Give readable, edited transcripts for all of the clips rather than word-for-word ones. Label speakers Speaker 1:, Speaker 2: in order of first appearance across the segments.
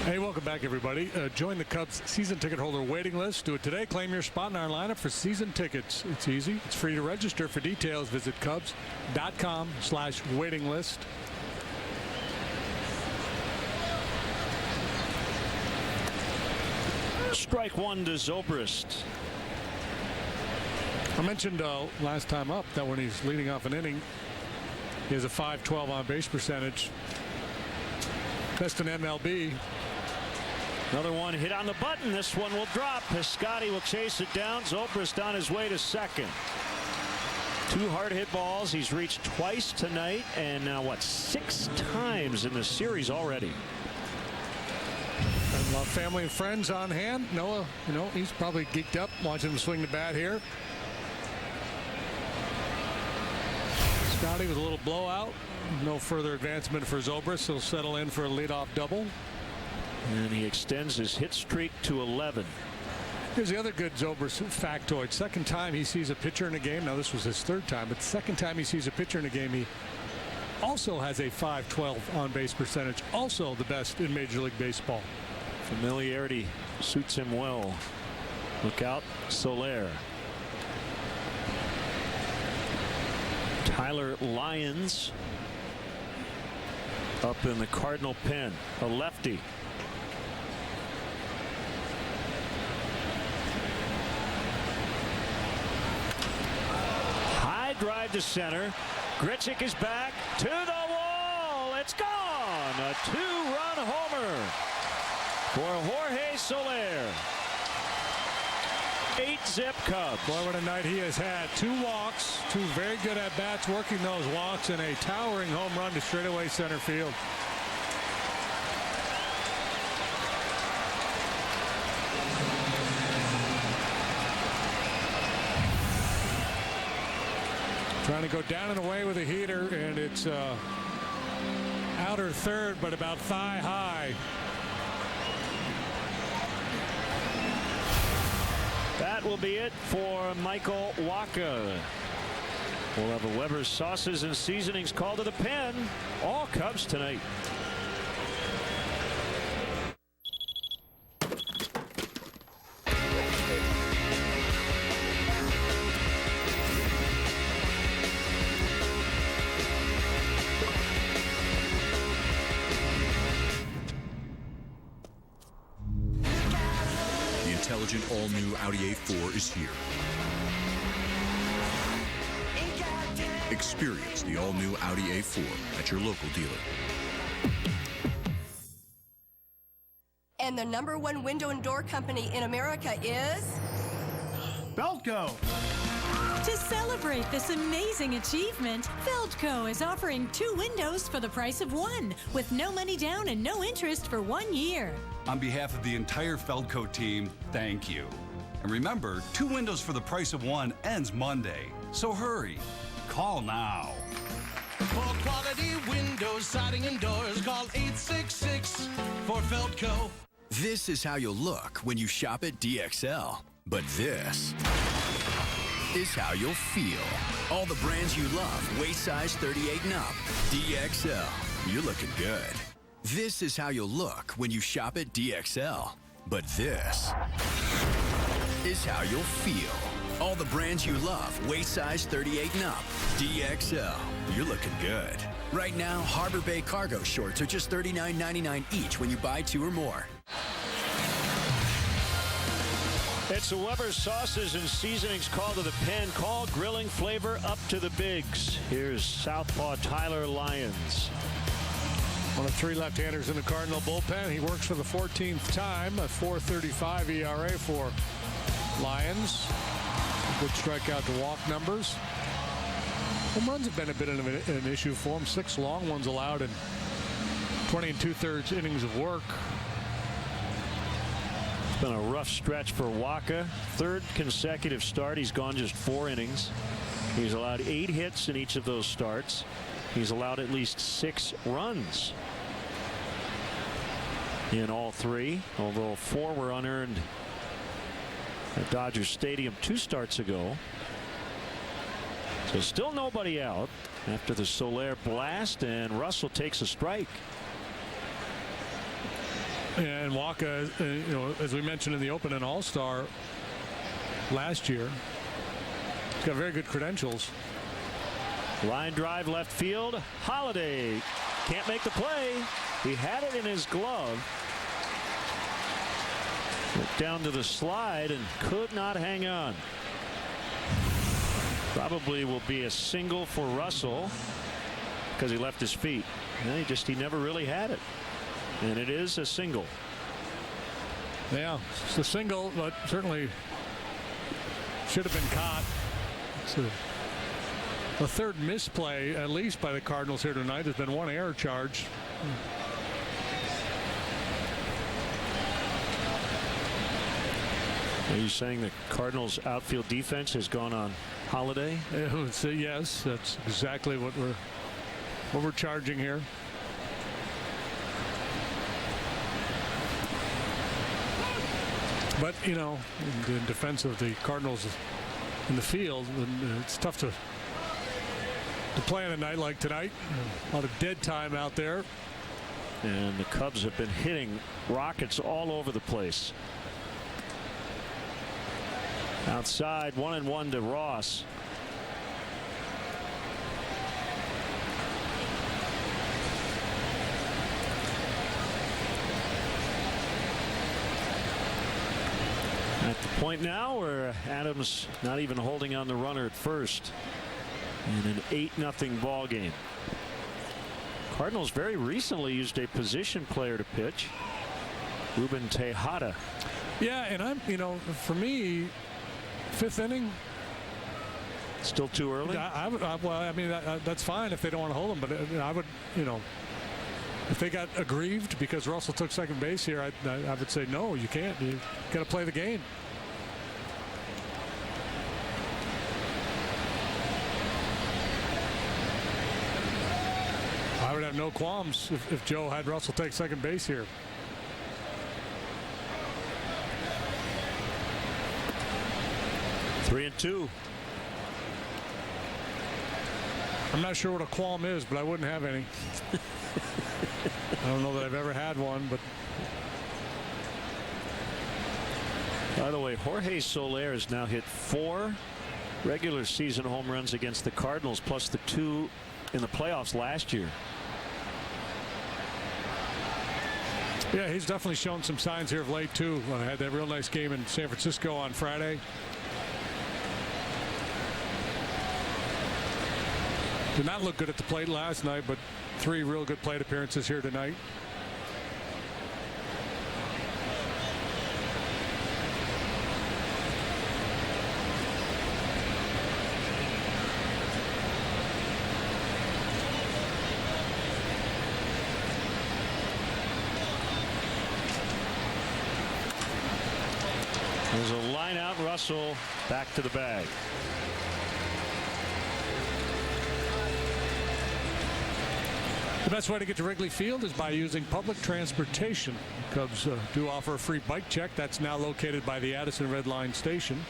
Speaker 1: Hey, welcome back, everybody. Join the Cubs season ticket holder waiting list. Do it today. Claim your spot in our lineup for season tickets. It's easy. It's free to register. For details, visit Cubs.com/waiting list.
Speaker 2: Strike one to Zobrist.
Speaker 1: I mentioned last time up that when he's leading off an inning, he has a .512 on base percentage. Best in MLB.
Speaker 2: Another one hit on the button. This one will drop. Piscotty will chase it down. Zobrist on his way to second. Two hard hit balls. He's reached twice tonight, and now what, 6 times in the series already.
Speaker 1: And family and friends on hand. Noah, he's probably geeked up watching him swing the bat here. Scotty with a little blowout. No further advancement for Zobrist. He'll settle in for a leadoff double.
Speaker 2: And he extends his hit streak to 11.
Speaker 1: Here's the other good Zobrist factoid. Second time he sees a pitcher in a game. Now this was his third time, but second time he sees a pitcher in a game, he also has a .512 on base percentage. Also the best in Major League Baseball.
Speaker 2: Familiarity suits him well. Look out, Soler. Tyler Lyons up in the Cardinal pen, a lefty. High drive to center. Grichuk is back to the wall. It's gone. A 2-run homer for Jorge Soler. 8-zip Cubs.
Speaker 1: Boy, what a night he has had. 2 walks, 2 very good at-bats working those walks, and a towering home run to straightaway center field. Trying to go down and away with a heater, and it's outer third, but about thigh high.
Speaker 2: That will be it for Michael Wacha. We'll have a Weber's Sauces and Seasonings call to the pen. All Cubs tonight.
Speaker 3: Intelligent all-new Audi A4 is here. Experience the all-new Audi A4 at your local dealer.
Speaker 4: And the #1 window and door company in America is
Speaker 5: Feldco.
Speaker 6: To celebrate this amazing achievement, Feldco is offering 2 windows for the price of 1, with no money down and no interest for 1 year.
Speaker 5: On behalf of the entire Feldco team, thank you. And remember, 2 windows for the price of 1 ends Monday. So hurry. Call now.
Speaker 7: For quality windows, siding, and doors, call 866 for Feldco.
Speaker 8: This is how you'll look when you shop at DXL. But this is how you'll feel. All the brands you love, waist size 38 and up. DXL, you're looking good. This is how you'll look when you shop at DXL. But this is how you'll feel. All the brands you love, waist size 38 and up. DXL, you're looking good. Right now, Harbor Bay cargo shorts are just $39.99 each when you buy 2 or more.
Speaker 2: It's a Weber's Sauces and Seasonings call to the pen. Call grilling flavor up to the bigs. Here's southpaw Tyler Lyons.
Speaker 1: One of 3 left-handers in the Cardinal bullpen. He works for the 14th time. A .435 ERA for Lyons. Good strikeout to walk numbers. Home runs have been a bit of an issue for him. 6 long ones allowed in 20 2/3 innings of work.
Speaker 2: It's been a rough stretch for Wacha. 3rd consecutive start. He's gone just 4 innings. He's allowed 8 hits in each of those starts. He's allowed at least 6 runs in all 3, although 4 were unearned at Dodger Stadium 2 starts ago. So still nobody out after the Soler blast, and Russell takes a strike.
Speaker 1: And Waka, as we mentioned in the Open, an all-star last year. He's got very good credentials.
Speaker 2: Line drive left field. Holiday can't make the play. He had it in his glove. Went down to the slide and could not hang on. Probably will be a single for Russell because he left his feet. And he never really had it. And it is a single.
Speaker 1: Yeah, it's a single, but certainly should have been caught. It's a third misplay, at least by the Cardinals here tonight. There's been one error charge.
Speaker 2: Are you saying the Cardinals outfield defense has gone on holiday?
Speaker 1: Yes, that's exactly what we're charging here. But in defense of the Cardinals in the field, it's tough to play on a night like tonight. A lot of dead time out there.
Speaker 2: And the Cubs have been hitting rockets all over the place. Outside, 1-1 to Ross. At the point now where Adams not even holding on the runner at first in an 8-0 ball game. Cardinals very recently used a position player to pitch, Ruben Tejada.
Speaker 1: Yeah, and for me, 5th inning.
Speaker 2: Still too early?
Speaker 1: That's fine if they don't want to hold him, but I would, if they got aggrieved because Russell took second base here, I would say no, you can't. You got to play the game. I would have no qualms if Joe had Russell take second base here.
Speaker 2: Three and two.
Speaker 1: I'm not sure what a qualm is, but I wouldn't have any. I don't know that I've ever had one, but.
Speaker 2: By the way, Jorge Soler has now hit 4 regular season home runs against the Cardinals, plus the 2 in the playoffs last year.
Speaker 1: Yeah, he's definitely shown some signs here of late, too. Had that real nice game in San Francisco on Friday. Did not look good at the plate last night, but 3 real good plate appearances here tonight.
Speaker 2: There's a line out. Russell back to the bag.
Speaker 1: The best way to get to Wrigley Field is by using public transportation. Cubs do offer a free bike check that's now located by the Addison Red Line station.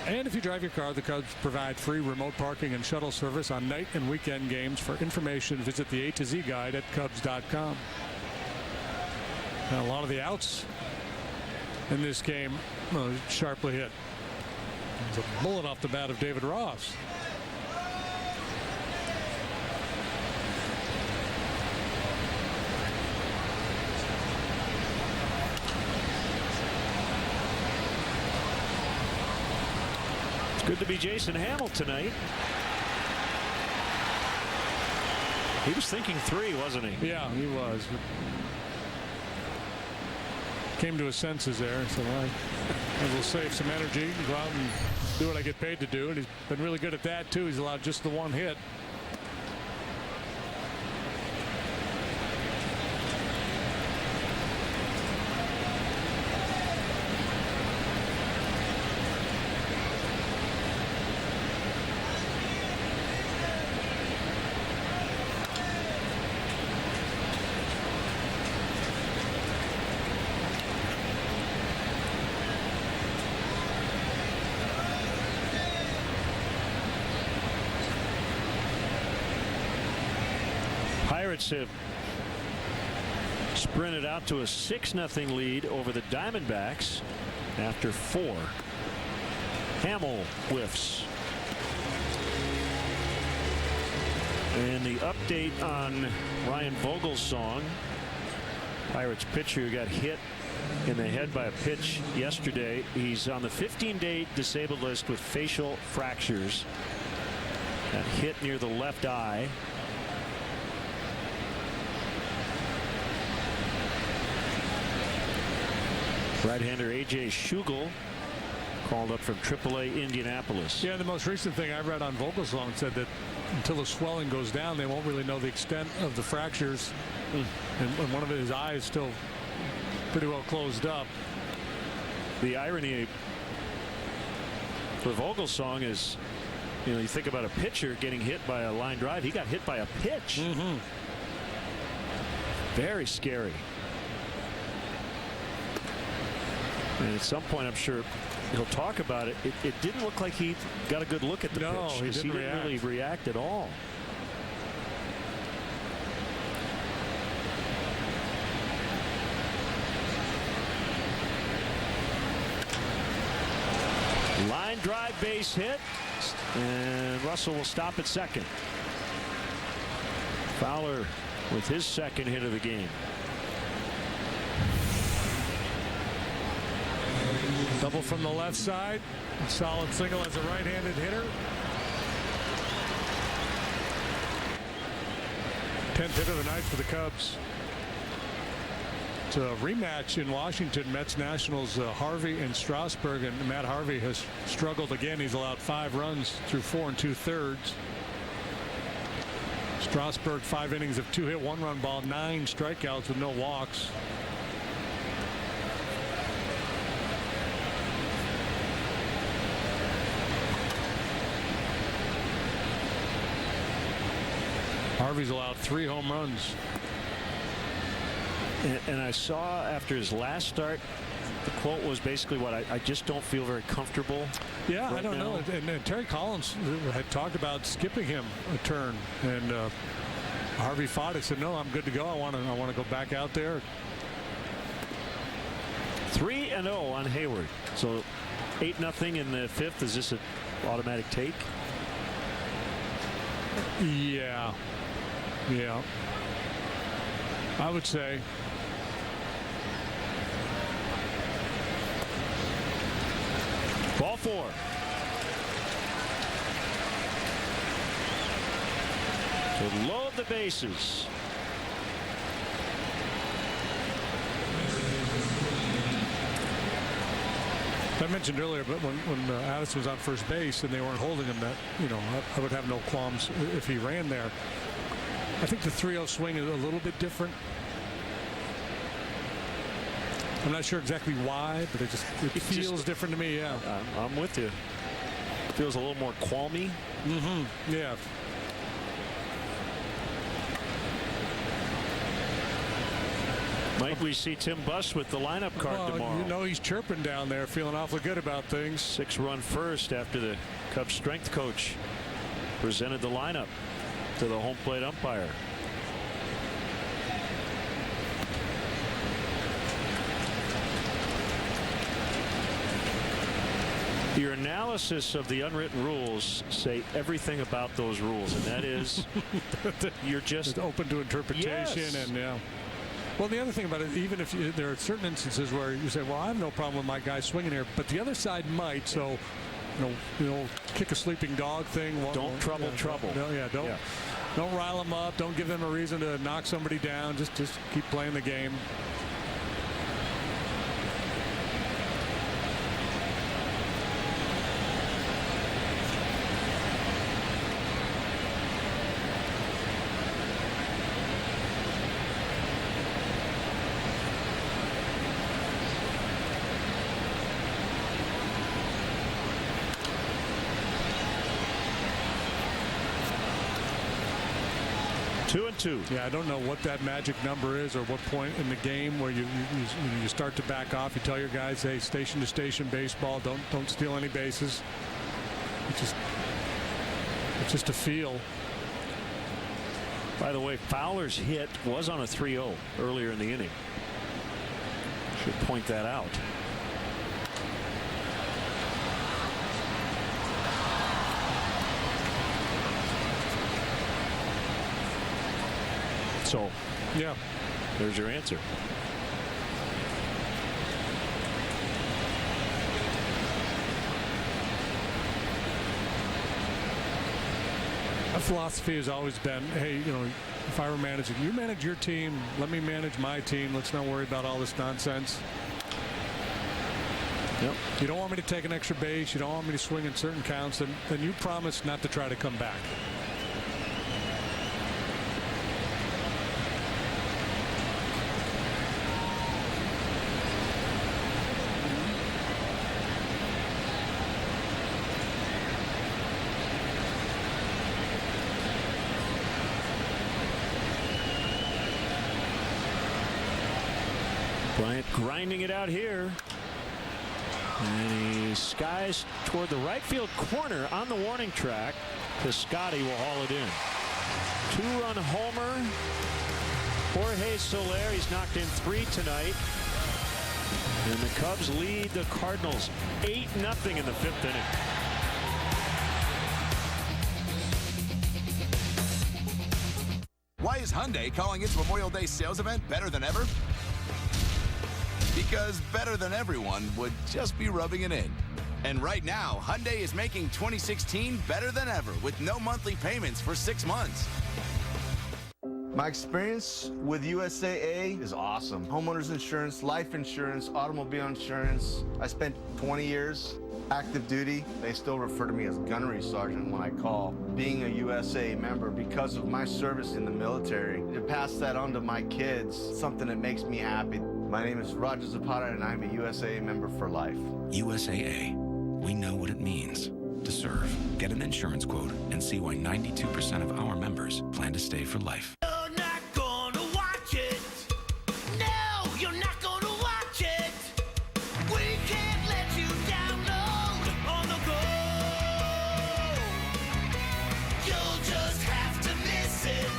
Speaker 1: And if you drive your car, the Cubs provide free remote parking and shuttle service on night and weekend games. For information, visit the A to Z guide at Cubs.com. Now, a lot of the outs in this game sharply hit. It's a bullet off the bat of David Ross.
Speaker 2: Good to be Jason Hamill tonight. He was thinking 3, wasn't he?
Speaker 1: Yeah, he was. Came to his senses there, so I will save some energy, go out and do what I get paid to do, and he's been really good at that too. He's allowed just the 1 hit.
Speaker 2: Pirates have sprinted out to a 6-0 lead over the Diamondbacks after 4. Hamill whiffs. And the update on Ryan Vogelsong, Pirates pitcher who got hit in the head by a pitch yesterday. He's on the 15-day disabled list with facial fractures. Got hit near the left eye. Right-hander A.J. Schugel called up from AAA Indianapolis.
Speaker 1: Yeah, the most recent thing I read on Vogelsong said that until the swelling goes down, they won't really know the extent of the fractures. And one of his eyes still pretty well closed up.
Speaker 2: The irony for Vogelsong is, you know, you think about a pitcher getting hit by a line drive. He got hit by a pitch. Very scary. And at some point, I'm sure he'll talk about it. It didn't look like he got a good look at the pitch.
Speaker 1: He didn't
Speaker 2: really react at all. Line drive, base hit, and Russell will stop at second. Fowler with his second hit of the game.
Speaker 1: Double from the left side. A solid single as a right-handed hitter. 10th hit of the night for the Cubs. It's a rematch in Washington. Mets Nationals, Harvey and Strasburg, and Matt Harvey has struggled again. He's allowed 5 runs through 4 2/3. Strasburg 5 innings of 2-hit 1-run ball, 9 strikeouts with no walks. Harvey's allowed 3 home runs.
Speaker 2: And I saw after his last start, the quote was basically what I just don't feel very comfortable.
Speaker 1: Yeah,
Speaker 2: right
Speaker 1: I don't
Speaker 2: now.
Speaker 1: know. And Terry Collins had talked about skipping him a turn, and Harvey fought it. Said, "No, I'm good to go. I want to go back out there."
Speaker 2: 3-0 on Hayward. So 8-0 in the 5th. Is this an automatic take?
Speaker 1: Yeah. I would say.
Speaker 2: Ball 4. To load the bases.
Speaker 1: I mentioned earlier, but when Addison was on first base and they weren't holding him, that I would have no qualms if he ran there. I think the 3-0 swing is a little bit different. I'm not sure exactly why, but it feels different to me. Yeah,
Speaker 2: I'm with you. Feels a little more qualmy.
Speaker 1: Yeah.
Speaker 2: Might we see Tim Buss with the lineup card tomorrow?
Speaker 1: You know he's chirping down there, feeling awfully good about things.
Speaker 2: 6-run first after the Cubs strength coach presented the lineup to the home plate umpire. Your analysis of the unwritten rules say everything about those rules, and that is you're just
Speaker 1: open to interpretation.
Speaker 2: Yes.
Speaker 1: And yeah. Well, the other thing about it, even if there are certain instances where you say, well, I have no problem with my guy swinging here, but the other side might. So, kick a sleeping dog thing.
Speaker 2: Don't trouble.
Speaker 1: Don't rile them up. Don't give them a reason to knock somebody down. Just keep playing the game. Yeah, I don't know what that magic number is or what point in the game where you start to back off. You tell your guys, hey, station to station baseball, don't steal any bases. It's just a feel.
Speaker 2: By the way, Fowler's hit was on a 3-0 earlier in the inning. Should point that out. So,
Speaker 1: yeah,
Speaker 2: there's your answer.
Speaker 1: My philosophy has always been, hey, if I were managing, you manage your team, let me manage my team. Let's not worry about all this nonsense.
Speaker 2: Yep.
Speaker 1: You don't want me to take an extra base. You don't want me to swing in certain counts. Then you promise not to try to come back.
Speaker 2: Bryant grinding it out here. And he skies toward the right field corner on the warning track. Piscotty will haul it in. 2-run homer. Jorge Soler, he's knocked in 3 tonight. And the Cubs lead the Cardinals 8-0 in the 5th inning.
Speaker 9: Why is Hyundai calling its Memorial Day sales event better than ever? Because better than everyone would just be rubbing it in. And right now, Hyundai is making 2016 better than ever with no monthly payments for 6 months.
Speaker 10: My experience with USAA is awesome. Homeowners insurance, life insurance, automobile insurance. I spent 20 years active duty. They still refer to me as gunnery sergeant when I call. Being a USAA member because of my service in the military, to pass that on to my kids, something that makes me happy. My name is Roger Zapata, and I'm a USAA member for life.
Speaker 3: USAA. We know what it means to serve. Get an insurance quote and see why 92% of our members plan to stay for life.
Speaker 7: You're not gonna watch it. No, you're not gonna watch it. We can't let you download on the go. You'll just have to miss it.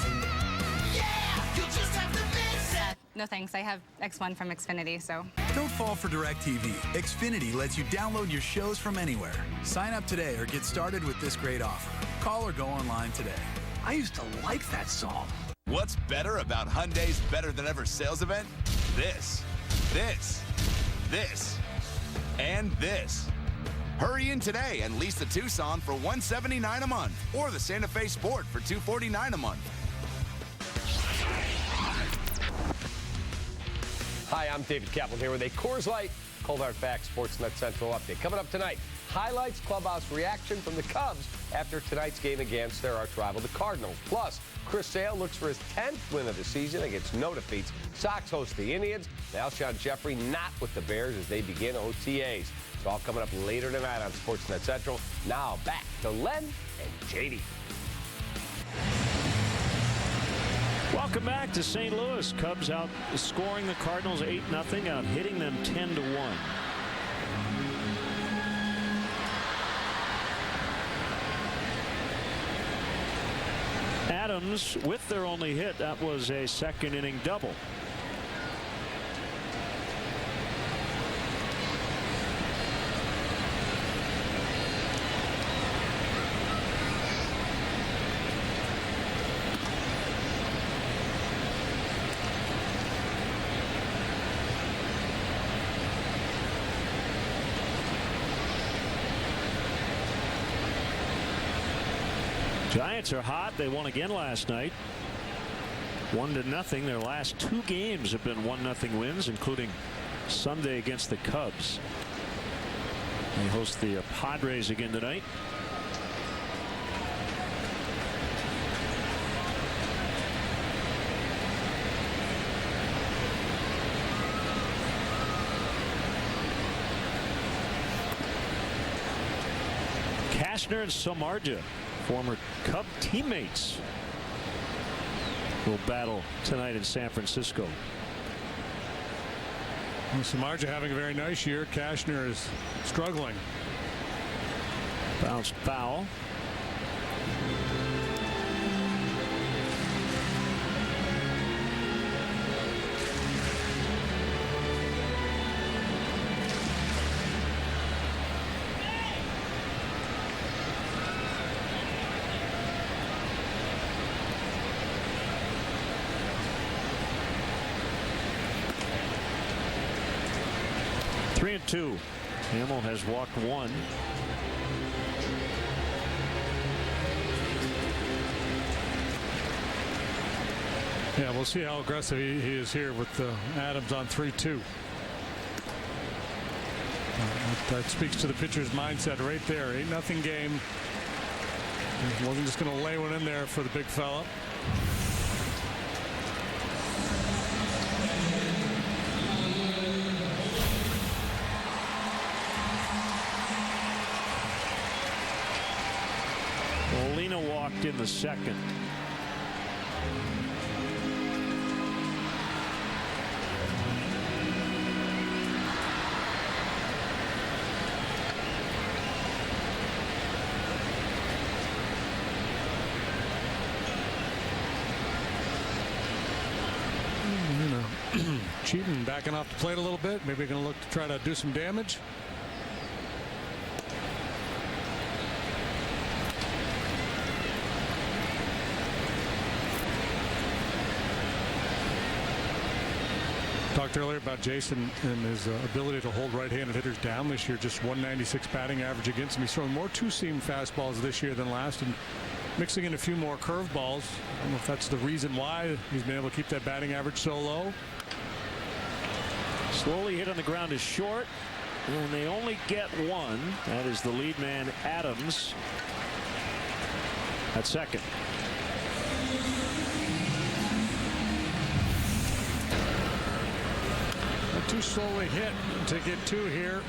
Speaker 7: Yeah, you'll just have to miss it.
Speaker 11: No thanks, I have X1 from Xfinity, so.
Speaker 12: Don't fall for DirecTV. Xfinity lets you download your shows from anywhere. Sign up today or get started with this great offer. Call or go online today.
Speaker 13: I used to like that song.
Speaker 9: What's better about Hyundai's Better Than Ever sales event? This, and this. Hurry in today and lease the Tucson for $179 a month or the Santa Fe Sport for $249 a month.
Speaker 14: Hi, I'm David Kaplan here with a Coors Light Cold Hard Facts Sportsnet Central update. Coming up tonight, highlights clubhouse reaction from the Cubs after tonight's game against their arch rival, the Cardinals. Plus, Chris Sale looks for his 10th win of the season against no defeats. Sox host the Indians. And Alshon Jeffrey not with the Bears as they begin OTAs. It's all coming up later tonight on Sportsnet Central. Now back to Len and JD.
Speaker 2: Welcome back to St. Louis. Cubs out scoring the Cardinals 8-0, out hitting them 10-1. Adams with their only hit. That was a second inning double. Giants are hot. They won again last night. 1-0. Their last 2 games have been 1-0 wins, including Sunday against the Cubs. They host the Padres again tonight. Cashner and Samardzija, former Cub teammates, will battle tonight in San Francisco.
Speaker 1: Well, Samardzija having a very nice year. Cashner is struggling.
Speaker 2: Bounced foul. 3-2. Hamill has walked 1.
Speaker 1: Yeah, we'll see how aggressive he is here with Adams on 3-2. That speaks to the pitcher's mindset right there. 8-0 game. He wasn't just going to lay one in there for the big fella.
Speaker 2: Molina walked in the second.
Speaker 1: Cheating, backing off the plate a little bit. Maybe going to look to try to do some damage. Talked earlier about Jason and his ability to hold right-handed hitters down this year. Just 196 batting average against him. He's throwing more two-seam fastballs this year than last, and mixing in a few more curveballs. I don't know if that's the reason why he's been able to keep that batting average so low.
Speaker 2: Slowly hit on the ground is short, and they only get 1. That is the lead man, Adams, at second.
Speaker 1: Not too slowly hit to get 2 here.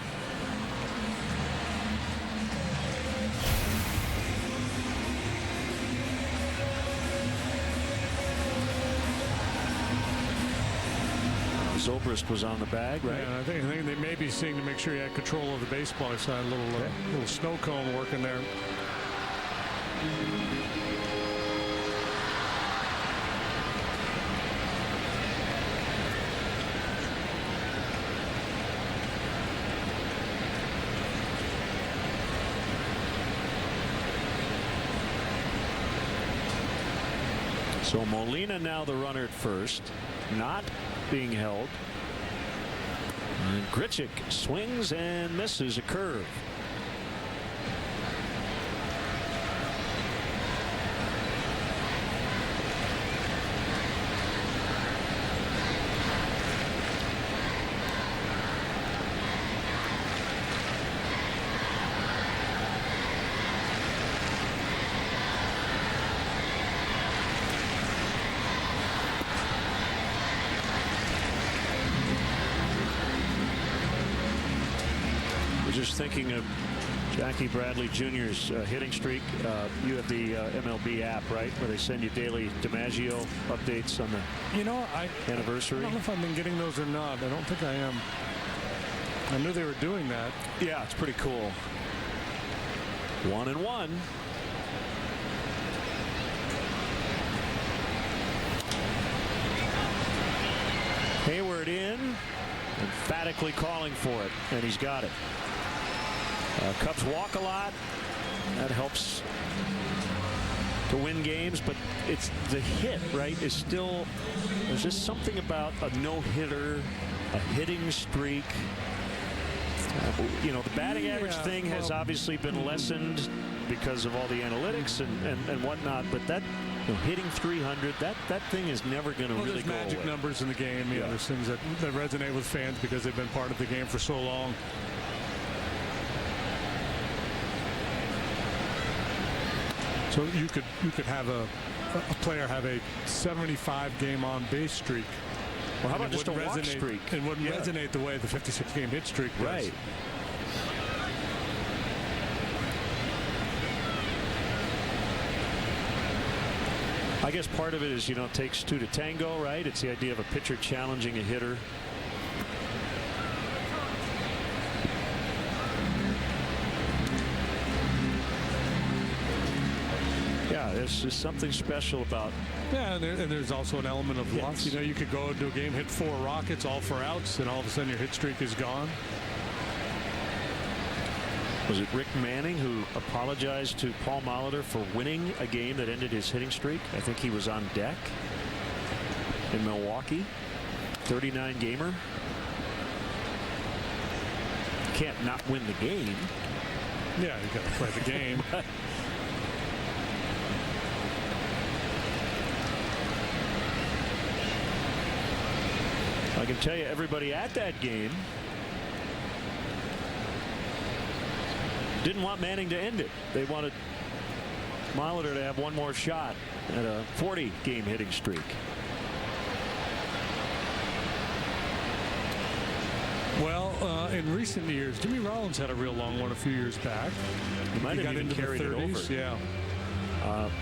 Speaker 2: Zobrist was on the bag, right?
Speaker 1: Yeah, I think they may be seeing to make sure he had control of the baseball. He saw a little snow cone working there.
Speaker 2: So Molina now the runner at first, not being held. And Grichuk swings and misses a curve. Just thinking of Jackie Bradley Jr.'s hitting streak. You have the MLB app, right, where they send you daily DiMaggio updates on the anniversary.
Speaker 1: I don't know if I've been getting those or not. I don't think I am. I knew they were doing that.
Speaker 2: Yeah, it's pretty cool. 1-1. Hayward in, emphatically calling for it, and he's got it. Cubs walk a lot. That helps to win games, but it's the hit, right, is still, there's just something about a no-hitter, a hitting streak. The batting average thing has obviously been lessened because of all the analytics and whatnot, but that hitting 300, that thing is never going to really go away.
Speaker 1: There's magic numbers in the game. There's things that resonate with fans because they've been part of the game for so long. So you could have a player have a 75 game on base streak.
Speaker 2: Well, how about just a walk streak?
Speaker 1: It wouldn't resonate the way the 56 game hit streak does.
Speaker 2: Right. I guess part of it is, it takes 2 to tango, right? It's the idea of a pitcher challenging a hitter. Yeah, there's just something special about.
Speaker 1: Yeah, and there's also an element of luck. You could go into a game, hit 4 rockets, all for outs, and all of a sudden your hit streak is gone.
Speaker 2: Was it Rick Manning who apologized to Paul Molitor for winning a game that ended his hitting streak? I think he was on deck in Milwaukee. 39 gamer. can't not win the game.
Speaker 1: Yeah, you got to play the game.
Speaker 2: I can tell you, everybody at that game didn't want Manning to end it. They wanted Molitor to have one more shot at a 40-game hitting streak.
Speaker 1: Well, in recent years, Jimmy Rollins had a real long one a few years back.
Speaker 2: He might have
Speaker 1: got
Speaker 2: even
Speaker 1: into
Speaker 2: carried
Speaker 1: the 30s.
Speaker 2: it over.
Speaker 1: Yeah.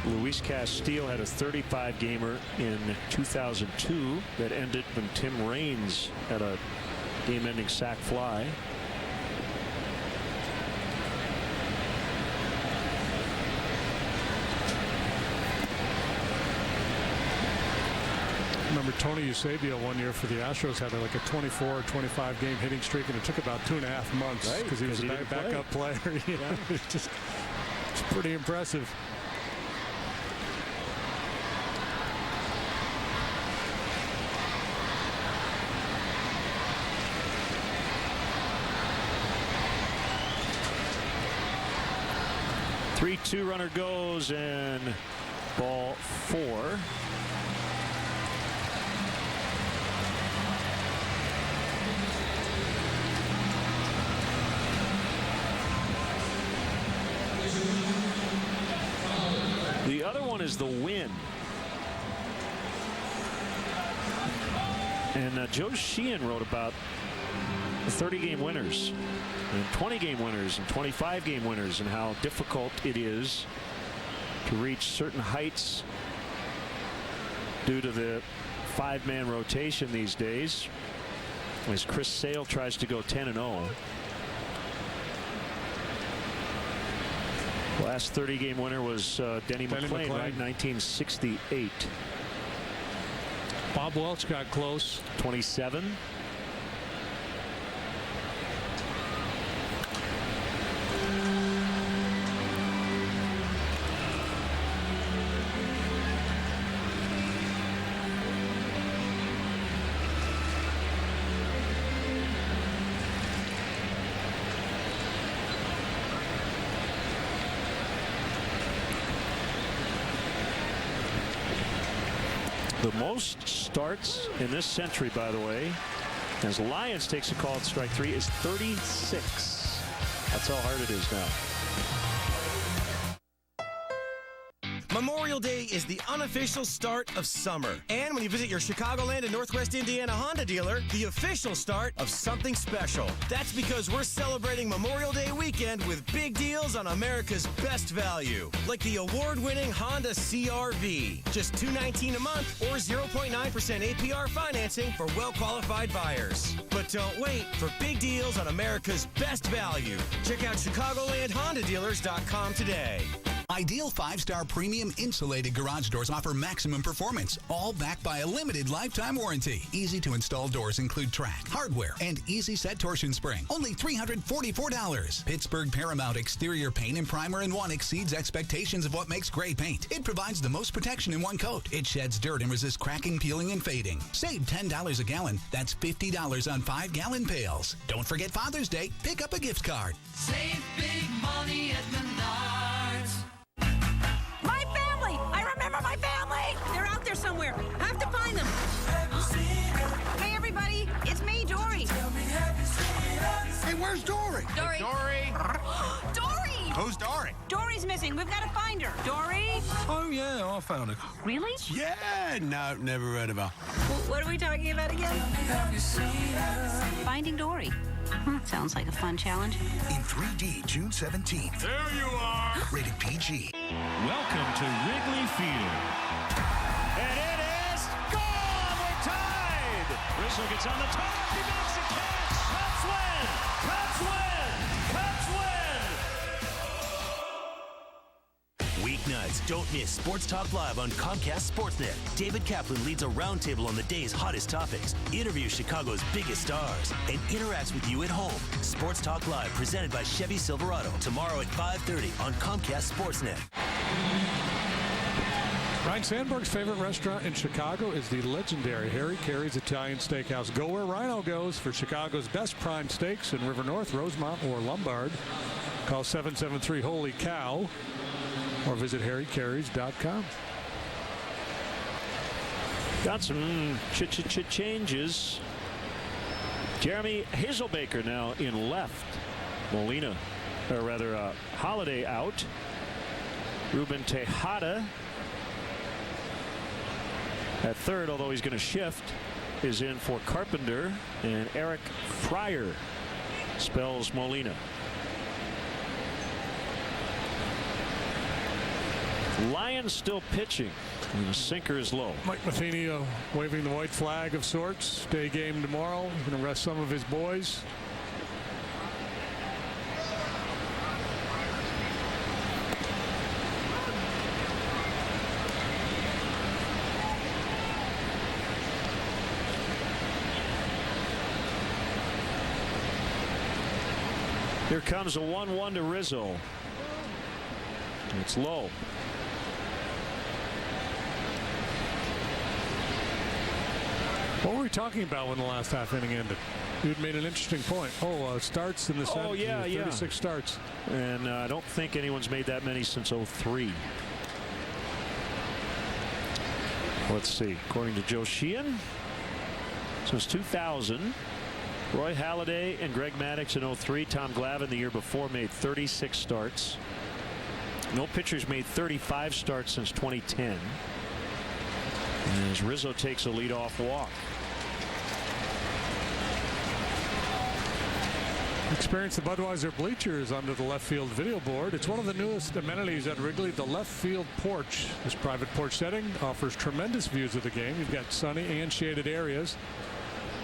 Speaker 2: Luis Castillo had a 35-gamer in 2002 that ended when Tim Raines had a game-ending sac fly.
Speaker 1: Remember Tony Eusebio one year for the Astros had like a 24 or 25 game hitting streak, and it took about 2.5 months because he was a backup player. It's pretty impressive.
Speaker 2: Three-two runner goes, and ball 4. The other one is the win. And Joe Sheehan wrote about the 30-game winners and 20-game winners and 25-game winners and how difficult it is to reach certain heights due to the 5-man rotation these days, as Chris Sale tries to go 10-0. Last 30-game winner was Denny McClain, right? 1968.
Speaker 1: Bob Welch got close.
Speaker 2: 27. The most starts in this century, by the way, as Lyons takes a call at strike 3, is 36. That's how hard it is now.
Speaker 15: Memorial Day is the unofficial start of summer. And when you visit your Chicagoland and Northwest Indiana Honda dealer, the official start of something special. That's because we're celebrating Memorial Day weekend with big deals on America's best value. Like the award-winning Honda CR-V. Just $219 a month or 0.9% APR financing for well-qualified buyers. But don't wait for big deals on America's best value. Check out ChicagolandHondaDealers.com today.
Speaker 16: Ideal 5-star premium insulated garage doors offer maximum performance, all backed by a limited lifetime warranty. Easy to install doors include track, hardware, and easy set torsion spring. Only $344. Pittsburgh Paramount exterior paint and primer in one exceeds expectations of what makes great paint. It provides the most protection in one coat. It sheds dirt and resists cracking, peeling, and fading. Save $10 a gallon. That's $50 on 5-gallon pails. Don't forget Father's Day. Pick up a gift card.
Speaker 7: Save big money at Menards.
Speaker 6: My family! I remember my family! They're out there somewhere. I have to find them.
Speaker 17: Hey, everybody. It's me, Dory.
Speaker 18: Hey, where's Dory?
Speaker 17: Dory.
Speaker 18: Dory.
Speaker 17: Dory!
Speaker 18: Who's Dory?
Speaker 17: Dory's missing. We've got to find her. Dory?
Speaker 18: Oh, yeah, I found her.
Speaker 17: Really?
Speaker 18: Yeah, no, never heard of her.
Speaker 17: What are we talking about again? Finding Dory. Sounds like a fun challenge.
Speaker 19: In 3D, June 17th.
Speaker 18: There you are.
Speaker 19: Rated PG.
Speaker 2: Welcome to Wrigley Field. And it is gone. We're tied. Rizzo gets on the top. He makes a catch. Cubs win. Cubs win. Cubs win.
Speaker 20: Weeknights, don't miss Sports Talk Live on Comcast Sportsnet. David Kaplan leads a roundtable on the day's hottest topics, interviews Chicago's biggest stars, and interacts with you at home. Sports Talk Live, presented by Chevy Silverado, tomorrow at 5:30 on Comcast Sportsnet.
Speaker 1: Ryan Sandberg's favorite restaurant in Chicago is the legendary Harry Carey's Italian Steakhouse. Go where Rhino goes for Chicago's best prime steaks in River North, Rosemont, or Lombard. Call 773-HOLY-COW or visit harrycareys.com.
Speaker 2: Got some changes. Jeremy Hazelbaker now in left. Molina, or rather Holiday out. Ruben Tejada at third, although he's going to shift, is in for Carpenter, and Eric Fryer spells Molina. Lions still pitching, and the sinker is low.
Speaker 1: Mike Matheny waving the white flag of sorts. Day game tomorrow. He's going to rest some of his boys.
Speaker 2: Here comes a 1-1 to Rizzo. It's low.
Speaker 1: What were we talking about when the last half inning ended? You had made an interesting point. Starts in the set. 36 starts.
Speaker 2: And I don't think anyone's made that many since 03. Let's see. According to Joe Sheehan, since 2000, Roy Halladay and Greg Maddux in 03. Tom Glavine the year before made 36 starts. No pitchers made 35 starts since 2010. As Rizzo takes a leadoff walk.
Speaker 1: Experience the Budweiser bleachers under the left field video board. It's one of the newest amenities at Wrigley, the left field porch. This private porch setting offers tremendous views of the game. You've got sunny and shaded areas.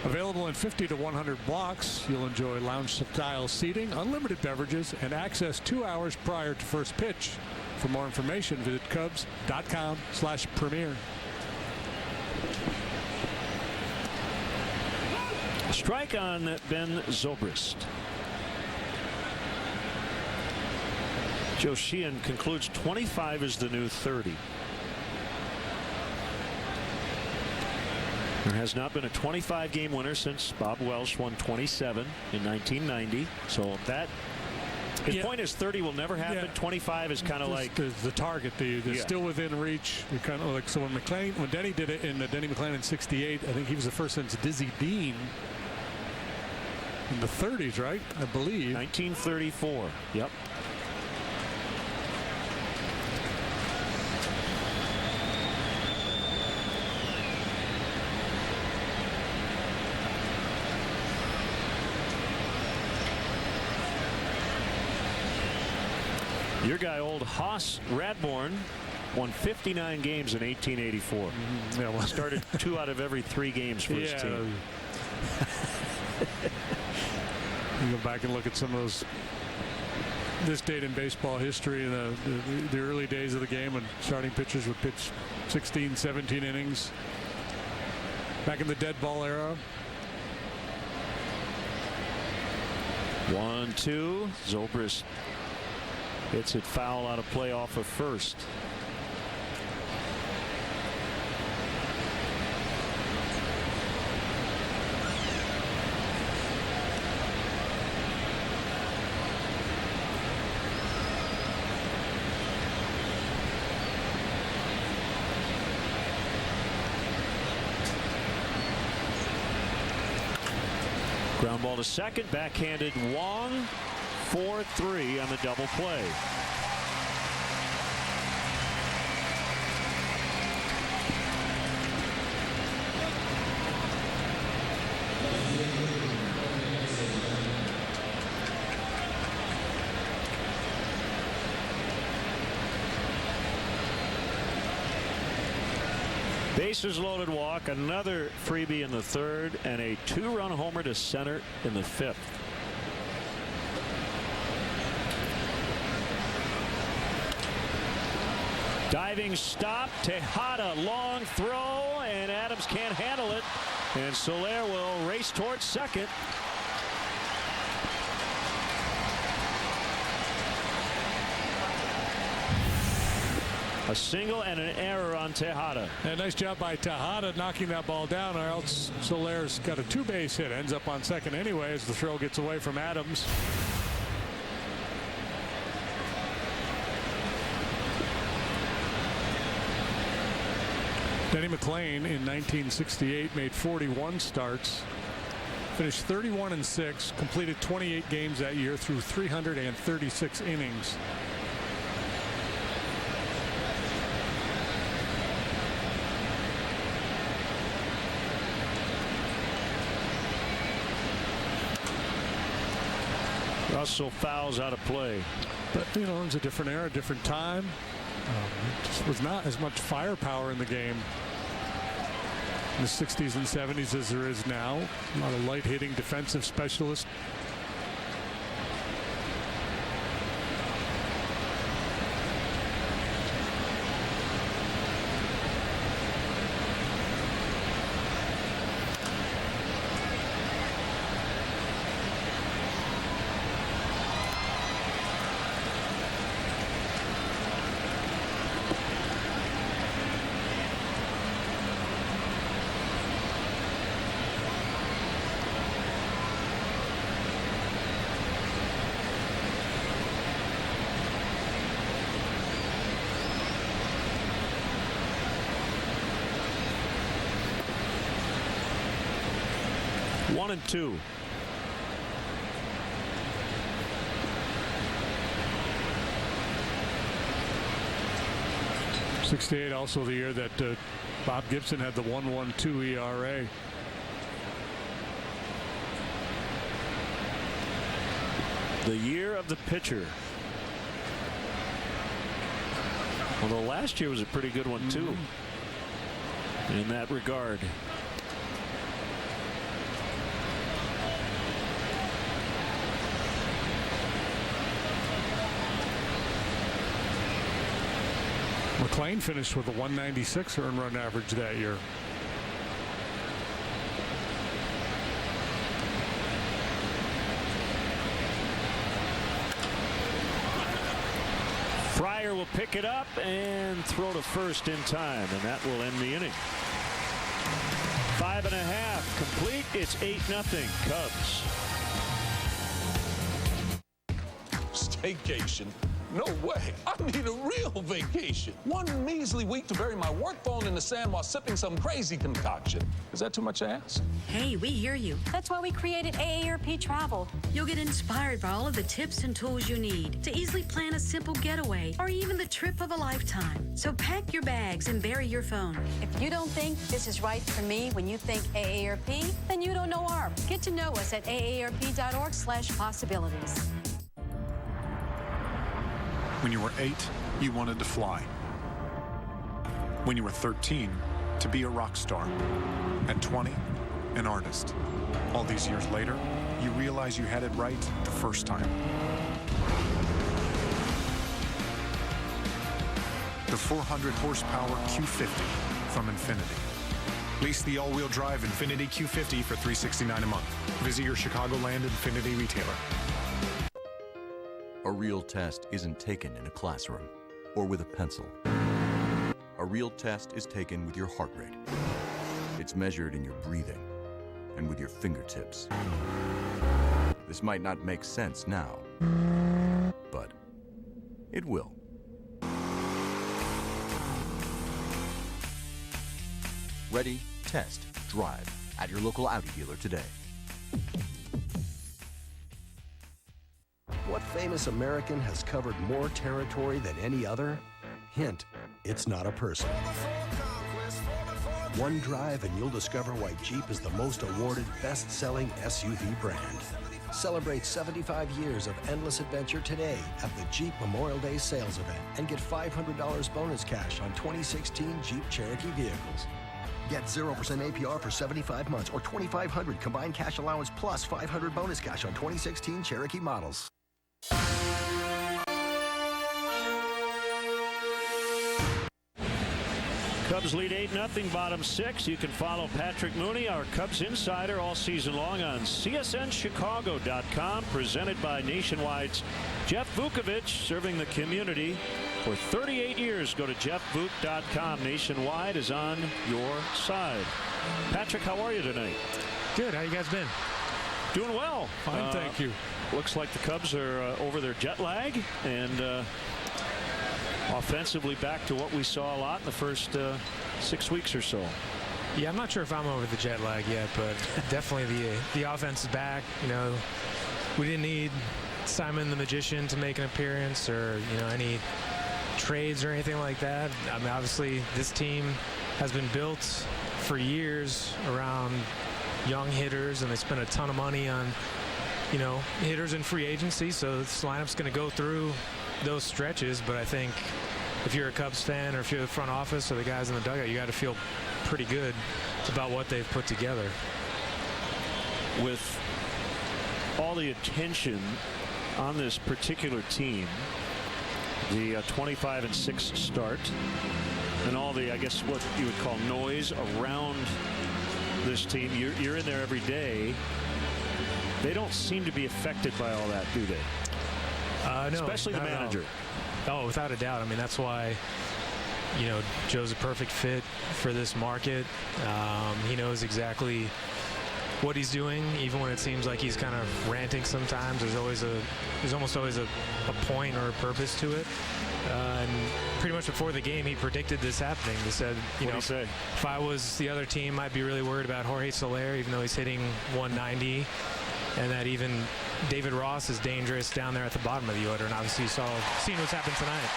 Speaker 1: Available in 50 to 100 blocks. You'll enjoy lounge-style seating, unlimited beverages, and access 2 hours prior to first pitch. For more information, visit Cubs.com/premier.
Speaker 2: Strike on Ben Zobrist. Joe Sheehan concludes 25 is the new 30. There has not been a 25-game winner since Bob Welsh won 27 in 1990. So that his point is 30 will never happen. 25 is kind of like
Speaker 1: the target. They're still within reach. You're kind of like, so when Denny did it in Denny McClain in '68, I think he was the first since Dizzy Dean in the 30s, right? I believe
Speaker 2: 1934. Yep. Your guy, old Hoss Radbourne, won 59 games in 1884.
Speaker 1: Yeah, well,
Speaker 2: started 2 out of every 3 games for his team.
Speaker 1: You go back and look at some of those. This date in baseball history, the early days of the game when starting pitchers would pitch 16, 17 innings. Back in the dead ball era.
Speaker 2: 1-2. Zobrist hits it foul out of play off of first. Ground ball to second, backhanded Wong. 4-3 on the double play. Bases loaded walk, another freebie in the third, and a 2-run homer to center in the fifth. Diving stop, Tejada, long throw, and Adams can't handle it. And Soler will race towards second. A A single and an error on Tejada.
Speaker 1: And nice job by Tejada knocking that ball down, or else Soler's got a 2-base hit. Ends up on second anyway as the throw gets away from Adams. Denny McLain in 1968 made 41 starts. Finished 31-6, completed 28 games that year through 336 innings.
Speaker 2: Russell fouls out of play.
Speaker 1: But, you know, it was a different era, different time. Just was not as much firepower in the game in the 60s and 70s as there is now. A lot of light hitting defensive specialists.
Speaker 2: One and two.
Speaker 1: '68 also the year that Bob Gibson had the 1.12 ERA.
Speaker 2: The year of the pitcher. Although last year was a pretty good one too. In that regard.
Speaker 1: McLain finished with a 196 earned run average that year.
Speaker 2: Fryer will pick it up and throw to first in time, and that will end the inning. 5.5 complete. It's 8-0 Cubs.
Speaker 21: Staycation? No way. I need a real vacation. One measly week to bury my work phone in the sand while sipping some crazy concoction. Is that too much to ask?
Speaker 6: Hey, we hear you. That's why we created AARP Travel. You'll get inspired by all of the tips and tools you need to easily plan a simple getaway or even the trip of a lifetime. So pack your bags and bury your phone. If you don't think this is right for me when you think AARP, then you don't know ARP. Get to know us at aarp.org/possibilities.
Speaker 22: When you were 8, you wanted to fly. When you were 13, to be a rock star. At 20, an artist. All these years later, you realize you had it right the first time. The 400 horsepower Q50 from Infinity. Lease the all-wheel drive Infinity Q50 for $369 a month. Visit your Chicagoland Infinity retailer.
Speaker 23: A real test isn't taken in a classroom or with a pencil. A real test is taken with your heart rate. It's measured in your breathing and with your fingertips. This might not make sense now, but it will. Ready, test, drive at your local Audi dealer today.
Speaker 24: What famous American has covered more territory than any other? Hint, it's not a person. One drive and you'll discover why Jeep is the most awarded best-selling SUV brand. Celebrate 75 years of endless adventure today at the Jeep Memorial Day sales event and get $500 bonus cash on 2016 Jeep Cherokee vehicles. Get 0% APR for 75 months or $2,500 combined cash allowance plus $500 bonus cash on 2016 Cherokee models.
Speaker 2: Cubs lead 8-0, bottom 6. You can follow Patrick Mooney, our Cubs insider, all season long on CSNChicago.com. Presented by Nationwide's Jeff Vukovich, serving the community For 38 years, go to jeffboot.com. Nationwide is on your side. Patrick, how are you tonight?
Speaker 4: Good. How you guys been?
Speaker 2: Doing well.
Speaker 1: Fine, thank you.
Speaker 2: Looks like the Cubs are over their jet lag and offensively back to what we saw a lot in the first 6 weeks or so.
Speaker 4: Yeah, I'm not sure if I'm over the jet lag yet, but definitely the offense is back. You know, we didn't need Simon the Magician to make an appearance or, you know, any trades or anything like that. I mean, obviously this team has been built for years around young hitters, and they spent a ton of money on, you know, hitters in free agency. So this lineup's going to go through those stretches. But I think if you're a Cubs fan or if you're the front office or the guys in the dugout, you got to feel pretty good about what they've put together.
Speaker 2: With all the attention on this particular team, the 25-6 start, and all the, I guess, what you would call noise around this team, you're in there every day. They don't seem to be affected by all that, do they?
Speaker 4: No,
Speaker 2: especially the manager.
Speaker 4: Oh, without a doubt. I mean, that's why, you know, Joe's a perfect fit for this market. He knows exactly what he's doing, even when it seems like he's kind of ranting sometimes. There's almost always a point or a purpose to it. And pretty much before the game, he predicted this happening. He said, you know, if I was the other team, I'd be really worried about Jorge Soler, even though he's hitting 190, and that even David Ross is dangerous down there at the bottom of the order. And obviously, seen what's happened tonight.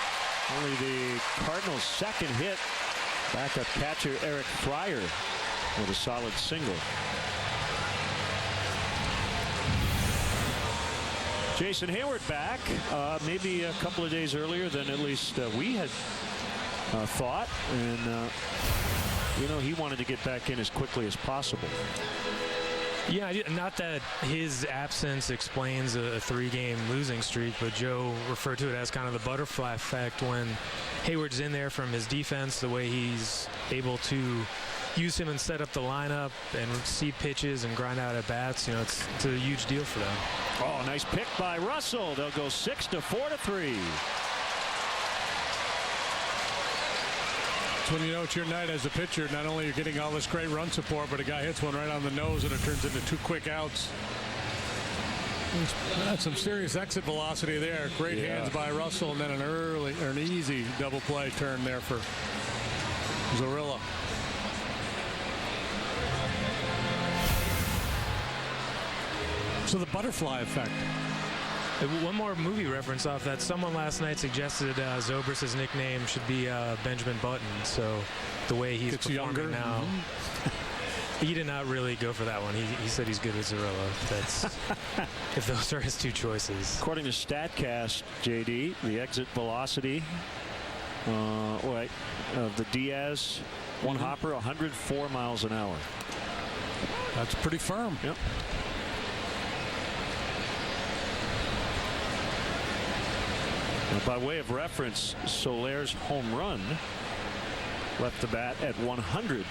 Speaker 2: Only the Cardinals' second hit. Backup catcher Eric Fryer with a solid single. Jason Hayward back, maybe a couple of days earlier than at least we had thought, and you know, he wanted to get back in as quickly as possible.
Speaker 4: Yeah, not that his absence explains a 3-game losing streak, but Joe referred to it as kind of the butterfly effect when Hayward's in there from his defense, the way he's able to use him and set up the lineup and see pitches and grind out at bats. You know, it's a huge deal for them.
Speaker 2: Oh, nice pick by Russell. They'll go 6-4-3.
Speaker 1: It's when you know it's your night as a pitcher. Not only you're getting all this great run support, but a guy hits one right on the nose and it turns into 2 quick outs. That's some serious exit velocity there. Great hands by Russell, and then an easy double play turn there for Zorilla. So the butterfly effect.
Speaker 4: One more movie reference off that. Someone last night suggested Zobrist's nickname should be Benjamin Button. So the way he's performing younger now. He did not really go for that one. He said he's good with Zorilla. If those are his 2 choices.
Speaker 2: According to StatCast, JD, the exit velocity of the Diaz one hopper, 104 miles an hour.
Speaker 1: That's pretty firm.
Speaker 2: Yep. By way of reference, Soler's home run left the bat at 100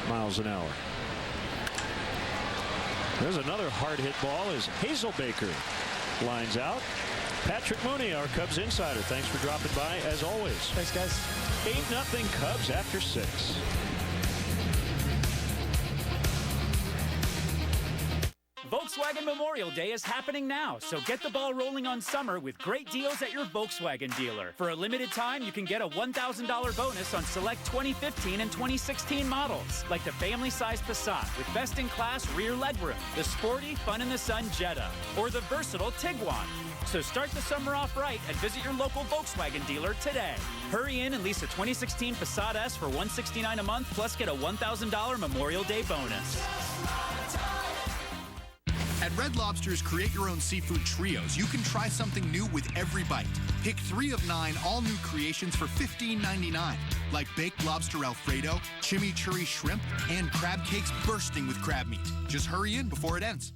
Speaker 2: miles an hour. There's another hard hit ball as Hazelbaker lines out. Patrick Mooney, our Cubs insider, thanks for dropping by as always.
Speaker 4: Thanks, guys.
Speaker 2: 8-0 Cubs after 6.
Speaker 5: Volkswagen Memorial Day is happening now, so get the ball rolling on summer with great deals at your Volkswagen dealer. For a limited time, you can get a $1,000 bonus on select 2015 and 2016 models, like the family-size Passat with best-in-class rear legroom, the sporty Fun-in-the-Sun Jetta, or the versatile Tiguan. So start the summer off right and visit your local Volkswagen dealer today. Hurry in and lease a 2016 Passat S for $169 a month, plus get a $1,000 Memorial Day bonus.
Speaker 8: At Red Lobster's Create Your Own Seafood Trios, you can try something new with every bite. Pick 3 of 9 all-new creations for $15.99, like baked lobster Alfredo, chimichurri shrimp, and crab cakes bursting with crab meat. Just hurry in before it ends.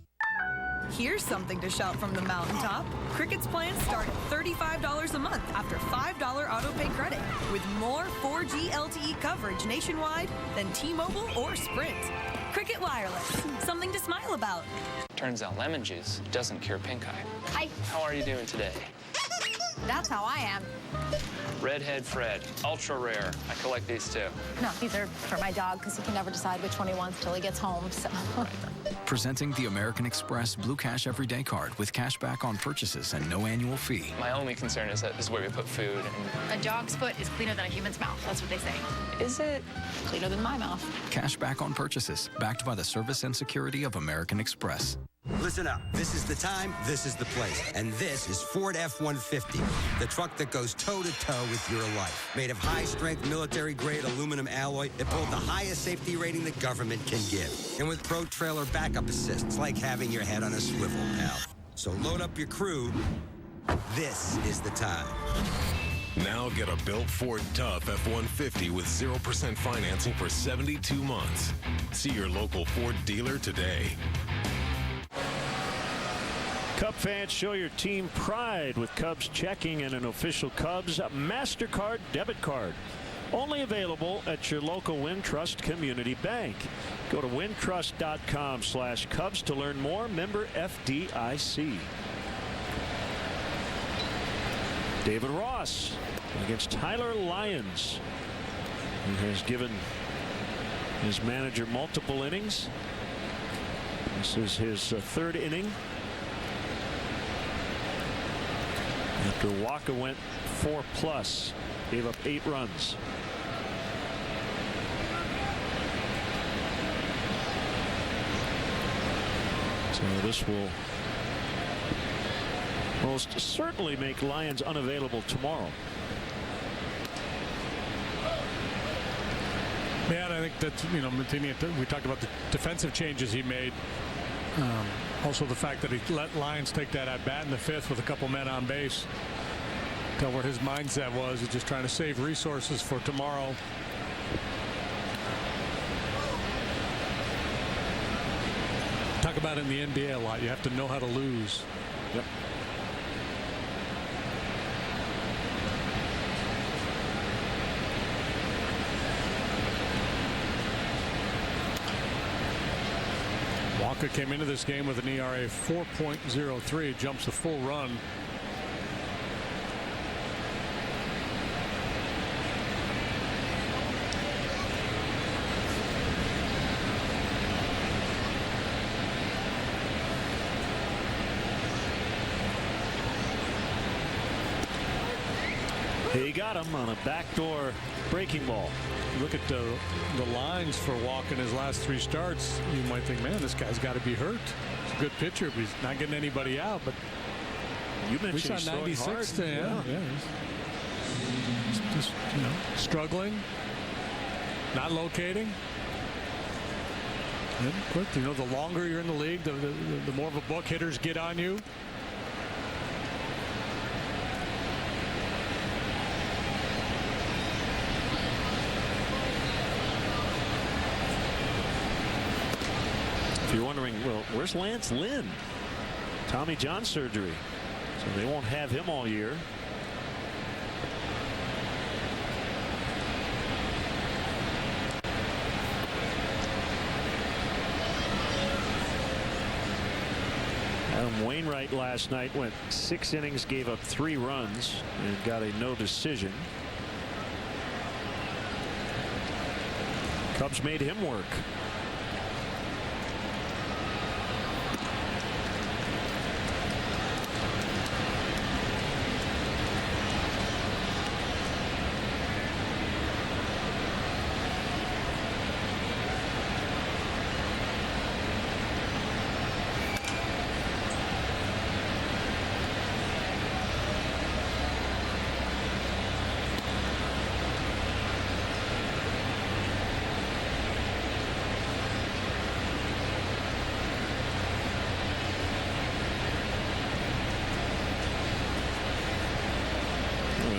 Speaker 10: Here's something to shout from the mountaintop. Cricket's plans start at $35 a month after $5 auto-pay credit, with more 4G LTE coverage nationwide than T-Mobile or Sprint. Cricket Wireless, something to smile about.
Speaker 25: Turns out lemon juice doesn't cure pink eye.
Speaker 10: Hi.
Speaker 25: How are you doing today?
Speaker 3: That's how I am.
Speaker 11: Redhead Fred, ultra rare. I collect these too.
Speaker 3: No, these are for my dog because he can never decide which one he wants till he gets home. So.
Speaker 12: Presenting the American Express Blue Cash Everyday Card with cash back on purchases and no annual fee.
Speaker 11: My only concern is that this is where we put food.
Speaker 3: A dog's foot is cleaner than a human's mouth. That's what they say.
Speaker 11: Is it?
Speaker 3: Cleaner than my mouth.
Speaker 12: Cash back on purchases, backed by the service and security of American Express.
Speaker 13: Listen up. This is the time, this is the place. And this is Ford F-150, the truck that goes toe-to-toe with your life. Made of high-strength, military-grade aluminum alloy, it pulled the highest safety rating the government can give. And with Pro Trailer backup assist, it's like having your head on a swivel, pal. So load up your crew. This is the time.
Speaker 25: Now get a built Ford Tough F-150 with 0% financing for 72 months. See your local Ford dealer today.
Speaker 2: Cub fans, show your team pride with Cubs checking and an official Cubs MasterCard debit card. Only available at your local Wintrust Community Bank. Go to wintrust.com/Cubs to learn more. Member FDIC. David Ross against Tyler Lyons, who has given his manager multiple innings. This is his third inning. After Walker went 4+, gave up 8 runs. So this will most certainly make Lyons unavailable tomorrow.
Speaker 1: Yeah, and I think that's, Matheny, we talked about the defensive changes he made. Also the fact that he let Lyons take that at bat in the 5th with a couple men on base. Tell where his mindset was. He's just trying to save resources for tomorrow. Talk about it in the NBA a lot. You have to know how to lose.
Speaker 2: Yep.
Speaker 1: Walker came into this game with an ERA 4.03, jumps a full run.
Speaker 2: He got him on a backdoor breaking ball.
Speaker 1: Look at the lines for Walker in his last 3 starts. You might think, man, this guy's got to be hurt. He's a good pitcher, but he's not getting anybody out. But
Speaker 2: you mentioned
Speaker 1: we saw
Speaker 2: he's
Speaker 1: 96
Speaker 2: throwing hard.
Speaker 1: yeah. He's just struggling, not locating. And quick, the longer you're in the league, the more of a book hitters get on you.
Speaker 2: If you're wondering, well, where's Lance Lynn? Tommy John surgery. So they won't have him all year. Adam Wainwright last night went 6 innings, gave up 3 runs, and got a no decision. Cubs made him work.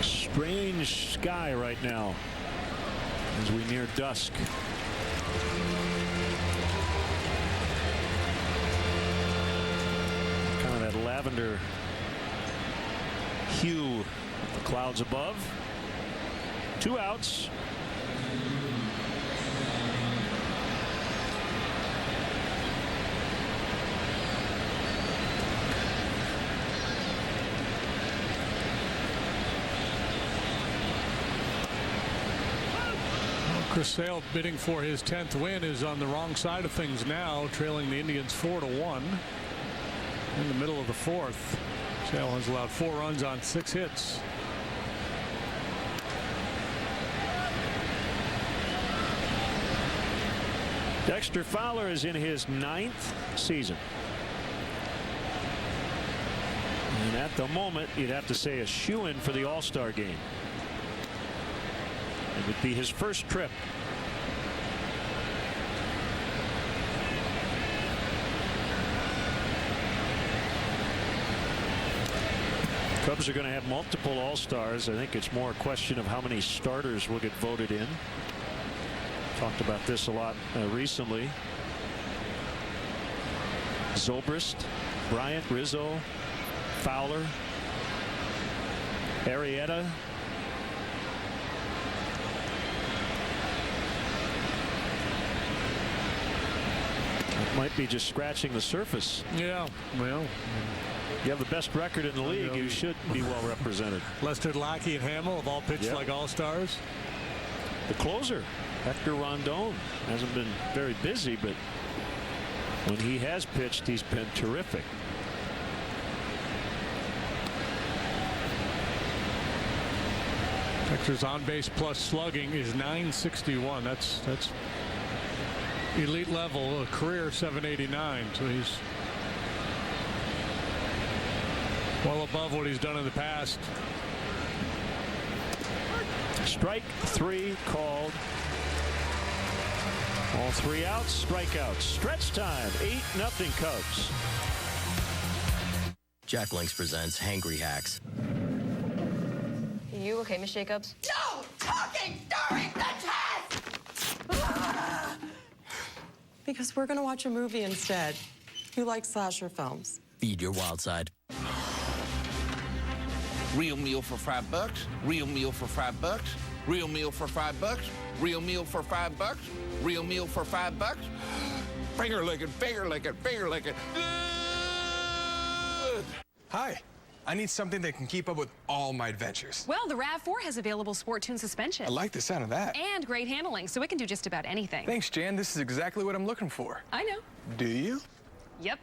Speaker 2: Strange sky right now as we near dusk. Kind of that lavender hue of the clouds above. 2 outs.
Speaker 1: Chris Sale bidding for his 10th win is on the wrong side of things now, trailing the Indians 4-1 in the middle of the fourth. Sale has allowed 4 runs on 6 hits.
Speaker 2: Dexter Fowler is in his 9th season. And at the moment, you'd have to say a shoo-in for the All-Star game. It would be his first trip. Cubs are going to have multiple All-Stars. I think it's more a question of how many starters will get voted in. Talked about this a lot recently. Zobrist, Bryant, Rizzo, Fowler, Arrieta. That might be just scratching the surface.
Speaker 1: Yeah, well,
Speaker 2: you have the best record in the league. You should be well represented.
Speaker 1: Lester Lackey and Hamill have all pitched like all-stars.
Speaker 2: The closer, Hector Rondon, hasn't been very busy, but when he has pitched, he's been terrific.
Speaker 1: Hector's on-base plus slugging is .961. That's elite level, a career .789. So he's well above what he's done in the past.
Speaker 2: Strike 3 called. All 3 outs, strikeouts. Stretch time, 8-0 Cubs.
Speaker 7: Jack Links presents Hangry Hacks.
Speaker 3: You okay, Miss Jacobs?
Speaker 18: No talking during the test!
Speaker 9: Because we're going to watch a movie instead. You like slasher films.
Speaker 7: Feed your wild side.
Speaker 18: Real meal for $5. Real meal for $5. Real meal for $5. Real meal for $5. Real meal for $5. Finger licking, finger licking, finger licking.
Speaker 14: Hi. I need something that can keep up with all my adventures.
Speaker 15: Well, the RAV4 has available Sport Tune suspension.
Speaker 14: I like the sound of that.
Speaker 15: And great handling, so it can do just about anything.
Speaker 14: Thanks, Jan. This is exactly what I'm looking for.
Speaker 15: I know.
Speaker 14: Do you?
Speaker 15: Yep.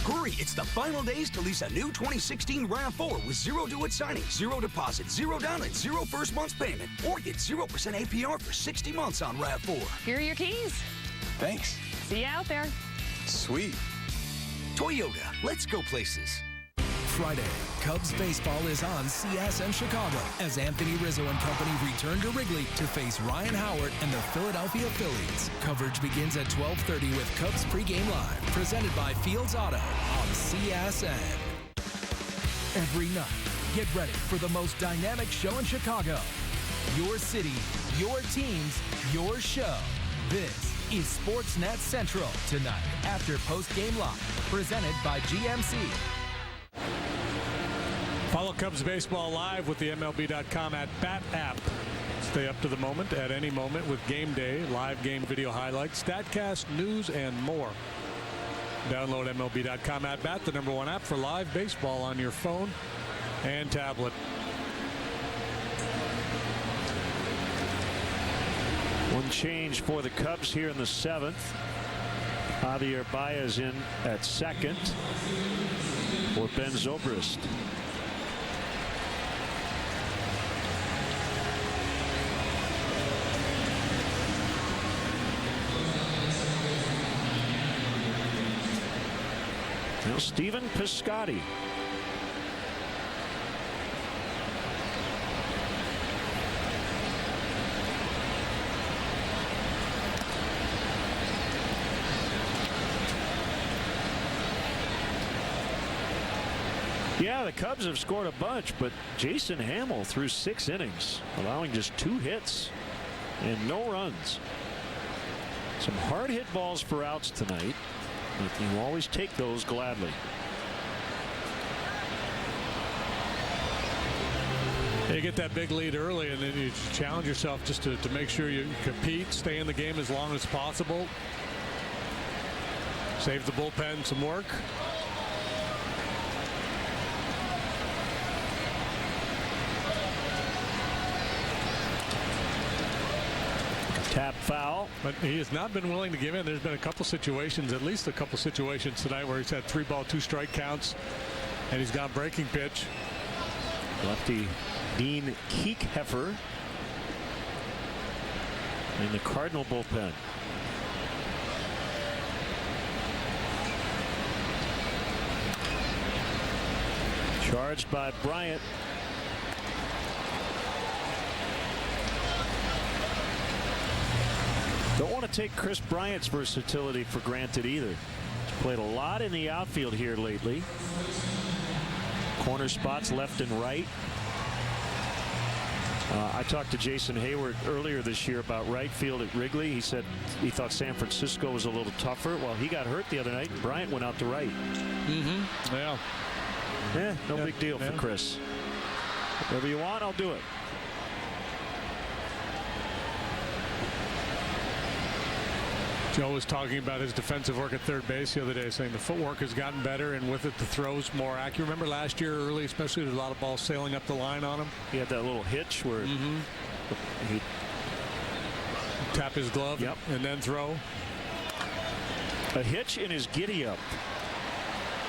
Speaker 16: Hurry, it's the final days to lease a new 2016 RAV4 with 0 due at signing, 0 deposit, 0 down, and 0 first month's payment. Or get 0% APR for 60 months on RAV4.
Speaker 15: Here are your keys.
Speaker 14: Thanks.
Speaker 15: See you out there.
Speaker 14: Sweet.
Speaker 16: Toyota, let's go places.
Speaker 26: Friday, Cubs baseball is on CSN Chicago as Anthony Rizzo and company return to Wrigley to face Ryan Howard and the Philadelphia Phillies. Coverage begins at 12:30 with Cubs pregame live, presented by Fields Auto on CSN. Every night, get ready for the most dynamic show in Chicago. Your city, your teams, your show. This is Sportsnet Central tonight after postgame live, presented by GMC.
Speaker 1: Follow Cubs baseball live with the MLB.com at Bat app. Stay up to the moment at any moment with Game Day, live game video highlights, StatCast, news, and more. Download MLB.com at Bat, the #1 app for live baseball on your phone and tablet.
Speaker 2: One change for the Cubs here in the 7th. Javier Baez in at second for Ben Zobrist. Now Stephen Piscotty. Yeah, the Cubs have scored a bunch, but Jason Hamill threw 6 innings, allowing just 2 hits and no runs. Some hard hit balls for outs tonight, but you always take those gladly.
Speaker 1: You get that big lead early, and then you challenge yourself just to make sure you compete, stay in the game as long as possible. Save the bullpen some work. But he has not been willing to give in. There's been a couple situations, at least a couple situations tonight where he's had 3-ball, 2-strike counts, and he's got breaking pitch.
Speaker 2: Lefty Dean Kiekeffer in the Cardinal bullpen. Charged by Bryant. Don't want to take Chris Bryant's versatility for granted either. He's played a lot in the outfield here lately. Corner spots left and right. I talked to Jason Hayward earlier this year about right field at Wrigley. He said he thought San Francisco was a little tougher. Well, he got hurt the other night, and Bryant went out to right.
Speaker 1: Yeah.
Speaker 2: No big deal for Chris. Whatever you want, I'll do it.
Speaker 1: Joe was talking about his defensive work at third base the other day, saying the footwork has gotten better, and with it, the throws more accurate. Remember last year early, especially, there's a lot of balls sailing up the line on him.
Speaker 2: He had that little hitch where he
Speaker 1: tap his glove and then throw.
Speaker 2: A hitch in his giddy up.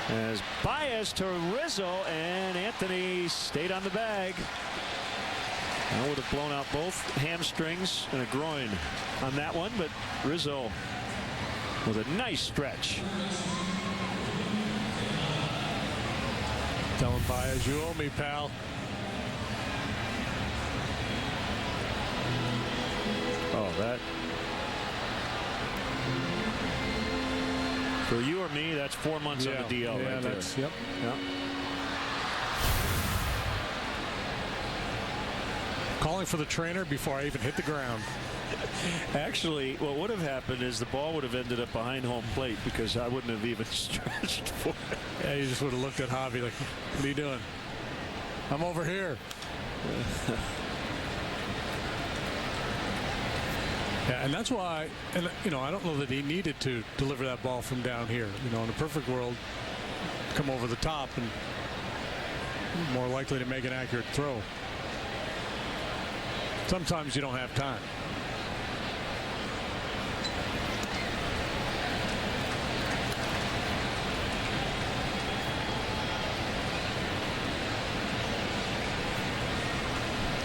Speaker 2: As Baez to Rizzo, and Anthony stayed on the bag. I would have blown out both hamstrings and a groin on that one, but Rizzo with a nice stretch.
Speaker 1: Telling Baez, you owe me, pal.
Speaker 2: Oh, that. For you or me, that's 4 months on the DL right there.
Speaker 1: Yep. Calling for the trainer before I even hit the ground.
Speaker 2: Actually, what would have happened is the ball would have ended up behind home plate because I wouldn't have even stretched for it.
Speaker 1: Yeah, you just would have looked at Javi like, what are you doing? I'm over here. Yeah, and that's why, and I don't know that he needed to deliver that ball from down here. In a perfect world, come over the top and more likely to make an accurate throw. Sometimes you don't have time.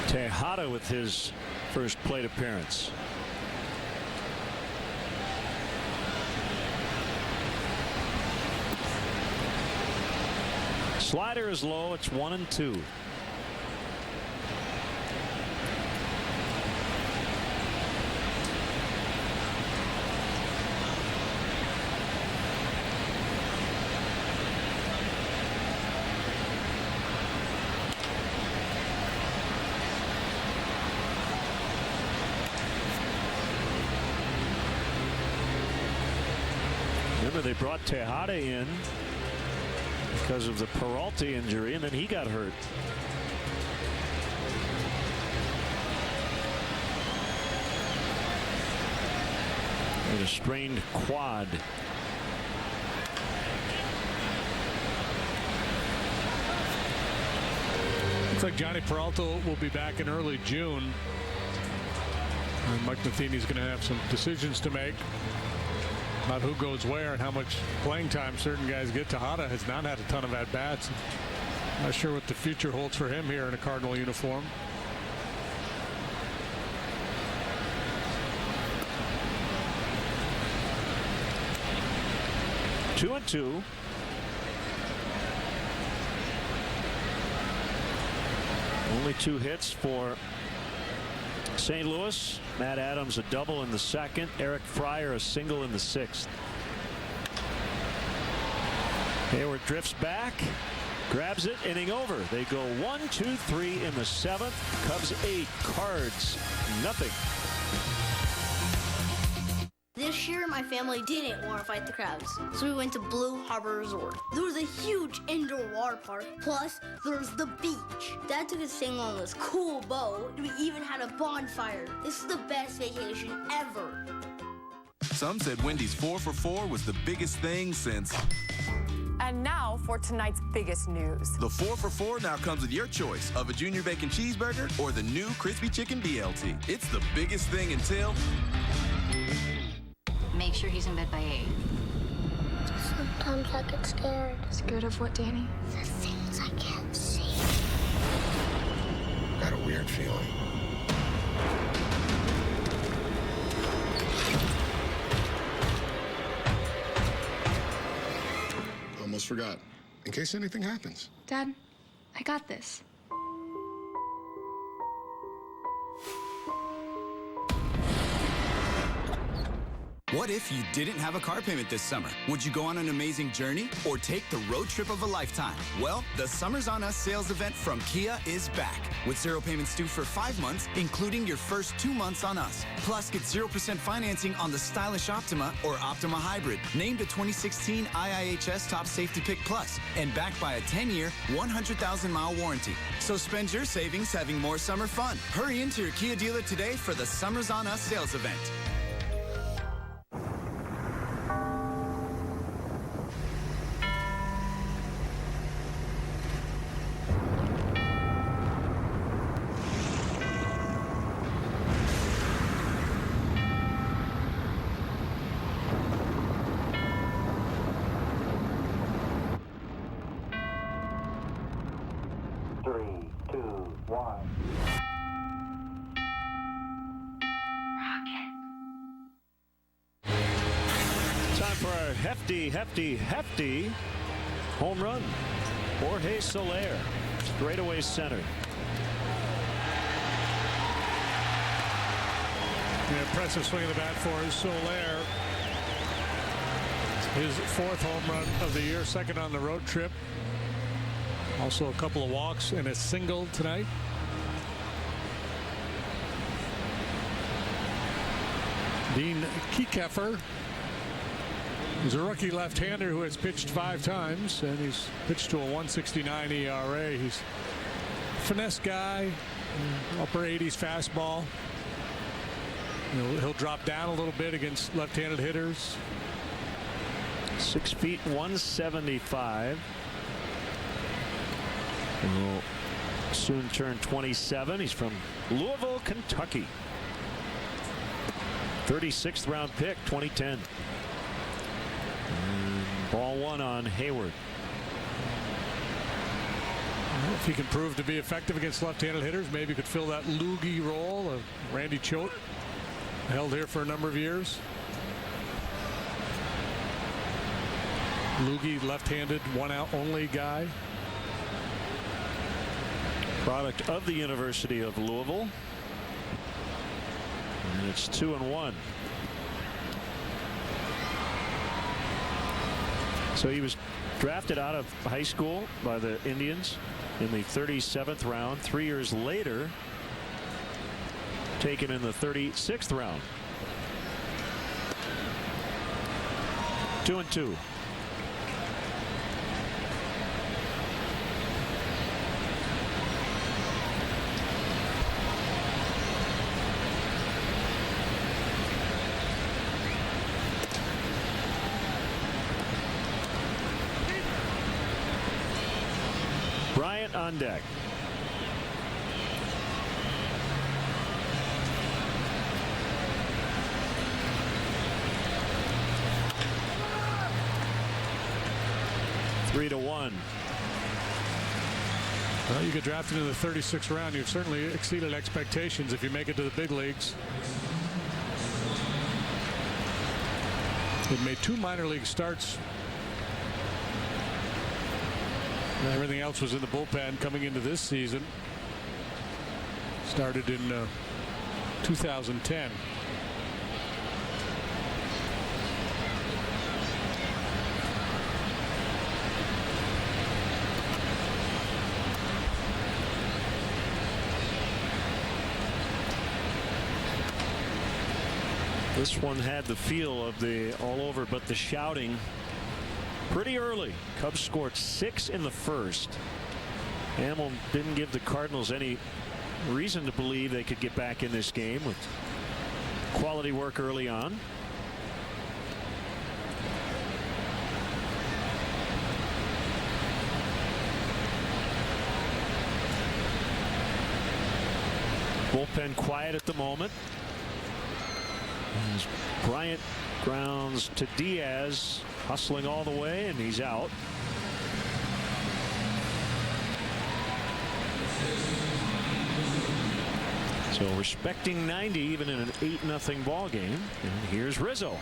Speaker 2: Tejada with his first plate appearance. Slider is low. It's 1-2. Remember, they brought Tejada in because of the Peralta injury, and then he got hurt. And a strained quad.
Speaker 1: Looks like Johnny Peralta will be back in early June. And Mike Matheny's going to have some decisions to make about who goes where and how much playing time certain guys get. Tejada has not had a ton of at-bats. Not sure what the future holds for him here in a Cardinal uniform.
Speaker 2: Two and two. Only 2 hits for St. Louis. Matt Adams a double in the second. Eric Fryer a single in the 6th. Hayward drifts back, grabs it, inning over. They go 1, 2, 3 in the 7th. Cubs 8, Cards nothing.
Speaker 6: This year, my family didn't want to fight the crowds, so we went to Blue Harbor Resort. There was a huge indoor water park, plus there's the beach. Dad took us sailing on this cool boat, and we even had a bonfire. This is the best vacation ever.
Speaker 17: Some said Wendy's 4 for $4 was the biggest thing since...
Speaker 19: And now for tonight's biggest news.
Speaker 17: The 4 for $4 now comes with your choice of a Junior Bacon Cheeseburger or the new Crispy Chicken BLT. It's the biggest thing until...
Speaker 4: Make sure he's in bed by 8.
Speaker 6: Sometimes I get scared.
Speaker 19: Scared of what, Danny?
Speaker 6: The things I can't see.
Speaker 20: Got a weird feeling. Almost forgot. In case anything happens.
Speaker 19: Dad, I got this.
Speaker 21: What if you didn't have a car payment this summer? Would you go on an amazing journey or take the road trip of a lifetime? Well, the Summers on Us sales event from Kia is back with 0 payments due for 5 months, including your first 2 months on us. Plus, get 0% financing on the stylish Optima or Optima Hybrid, named a 2016 IIHS Top Safety Pick Plus, and backed by a 10-year, 100,000-mile warranty. So spend your savings having more summer fun. Hurry into your Kia dealer today for the Summers on Us sales event.
Speaker 2: Hefty home run. Jorge Soler, straightaway center.
Speaker 1: An impressive swing of the bat for Soler. His 4th home run of the year, 2nd on the road trip. Also a couple of walks and a single tonight. Dean Kiekefer is a rookie left-hander who has pitched 5 times, and he's pitched to a 1.69 ERA. He's a finesse guy, upper 80s fastball. He'll drop down a little bit against left-handed hitters.
Speaker 2: 6 feet 175. He'll soon turn 27. He's from Louisville, Kentucky. 36th round pick, 2010. Ball 1 on Hayward.
Speaker 1: If he can prove to be effective against left-handed hitters, maybe he could fill that loogie role of Randy Choate, held here for a number of years. Loogie, left-handed, 1-out only guy.
Speaker 2: Product of the University of Louisville. And it's 2-1. So he was drafted out of high school by the Indians in the 37th round. 3 years later, taken in the 36th round. 2-2. Bryant on deck. Three to 1.
Speaker 1: Well, you get drafted in the 36th round. You've certainly exceeded expectations if you make it to the big leagues. He'd made 2 minor league starts. Everything else was in the bullpen coming into this season. Started in 2010.
Speaker 2: This one had the feel of the all over but the shouting pretty early. Cubs scored 6 in the first. Hamill didn't give the Cardinals any reason to believe they could get back in this game with quality work early on. Bullpen quiet at the moment. As Bryant Grounds to Diaz, hustling all the way, and he's out. So respecting 90 even in an 8-0 ball game. And here's Rizzo.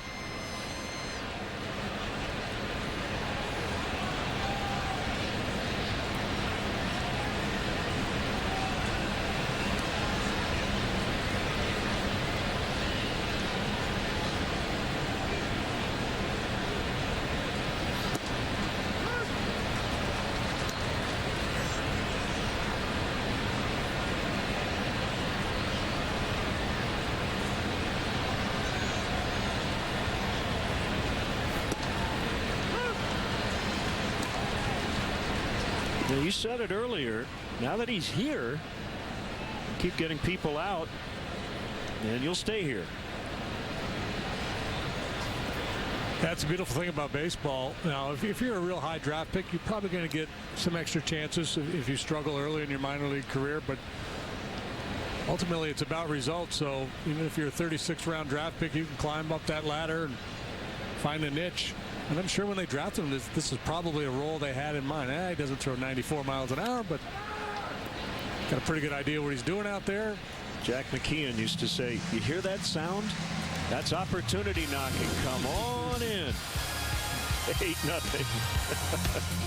Speaker 2: Now, you said it earlier. Now that he's here, keep getting people out, and you'll stay here.
Speaker 1: That's a beautiful thing about baseball. Now, if you're a real high draft pick, you're probably going to get some extra chances if you struggle early in your minor league career. But ultimately, it's about results. So even if you're a 36th round draft pick, you can climb up that ladder and find a niche. And I'm sure when they drafted him, this is probably a role they had in mind. He doesn't throw 94 miles an hour, but got a pretty good idea what he's doing out there.
Speaker 2: Jack McKeon used to say, you hear that sound? That's opportunity knocking. Come on in. 8-0.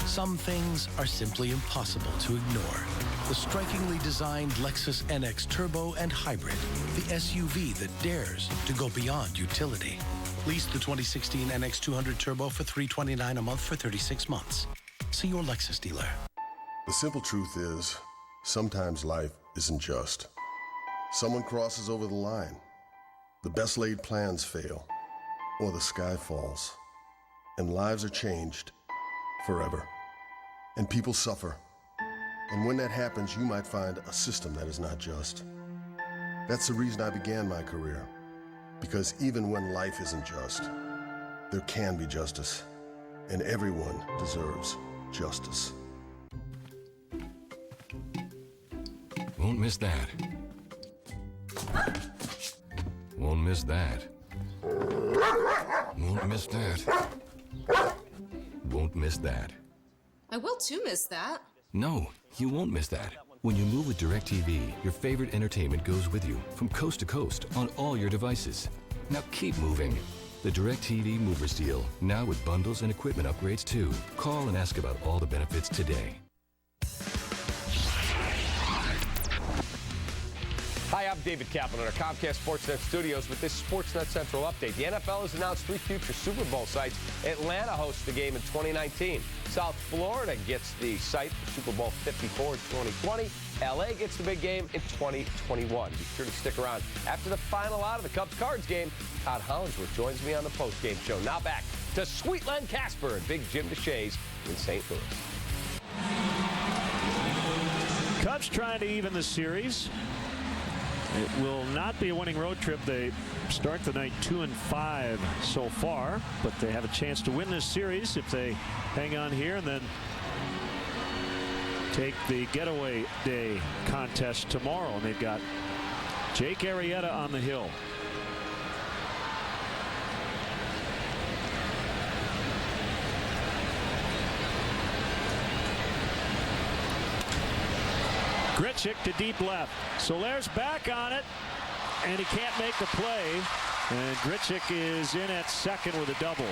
Speaker 4: Some things are simply impossible to ignore. The strikingly designed Lexus NX Turbo and Hybrid, the SUV that dares to go beyond utility. Lease the 2016 NX 200 Turbo for $329 a month for 36 months. See your Lexus dealer.
Speaker 20: The simple truth is, sometimes life isn't just. Someone crosses over the line, the best laid plans fail, or the sky falls, and lives are changed forever. And people suffer. And when that happens, you might find a system that is not just. That's the reason I began my career. Because even when life isn't just, there can be justice. And everyone deserves justice.
Speaker 5: Won't miss that. Won't miss that. Won't miss that. Won't miss that.
Speaker 8: I will too miss that.
Speaker 5: No, you won't miss that. When you move with DirecTV, your favorite entertainment goes with you from coast to coast on all your devices. Now keep moving. The DirecTV Movers deal, now with bundles and equipment upgrades too. Call and ask about all the benefits today.
Speaker 22: Hi, I'm David Kaplan at our Comcast Sportsnet studios with this Sportsnet Central update. The NFL has announced 3 future Super Bowl sites. Atlanta hosts the game in 2019. South Florida gets the site for Super Bowl 54 in 2020. LA gets the big game in 2021. Be sure to stick around. After the final out of the Cubs-Cards game, Todd Hollingsworth joins me on the postgame show. Now back to Sweet Len Casper and Big Jim DeShays in St. Louis.
Speaker 2: Cubs trying to even the series. It will not be a winning road trip. They start the night 2-5 so far, but they have a chance to win this series if they hang on here and then take the getaway day contest tomorrow. And they've got Jake Arrieta on the hill. Grichuk to deep left. Soler's back on it, and he can't make the play. And Grichuk is in at second with a double.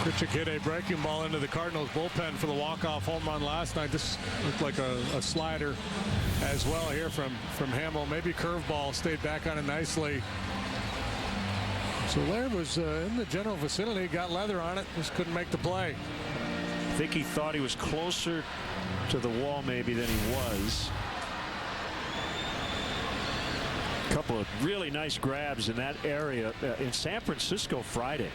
Speaker 1: Grichuk hit a breaking ball into the Cardinals bullpen for the walk-off home run last night. This looked like a slider as well here from Hamill. Maybe curveball, stayed back on it nicely. Soler was in the general vicinity, got leather on it, just couldn't make the play.
Speaker 2: I think he thought he was closer to the wall maybe than he was. A couple of really nice grabs in that area in San Francisco Friday.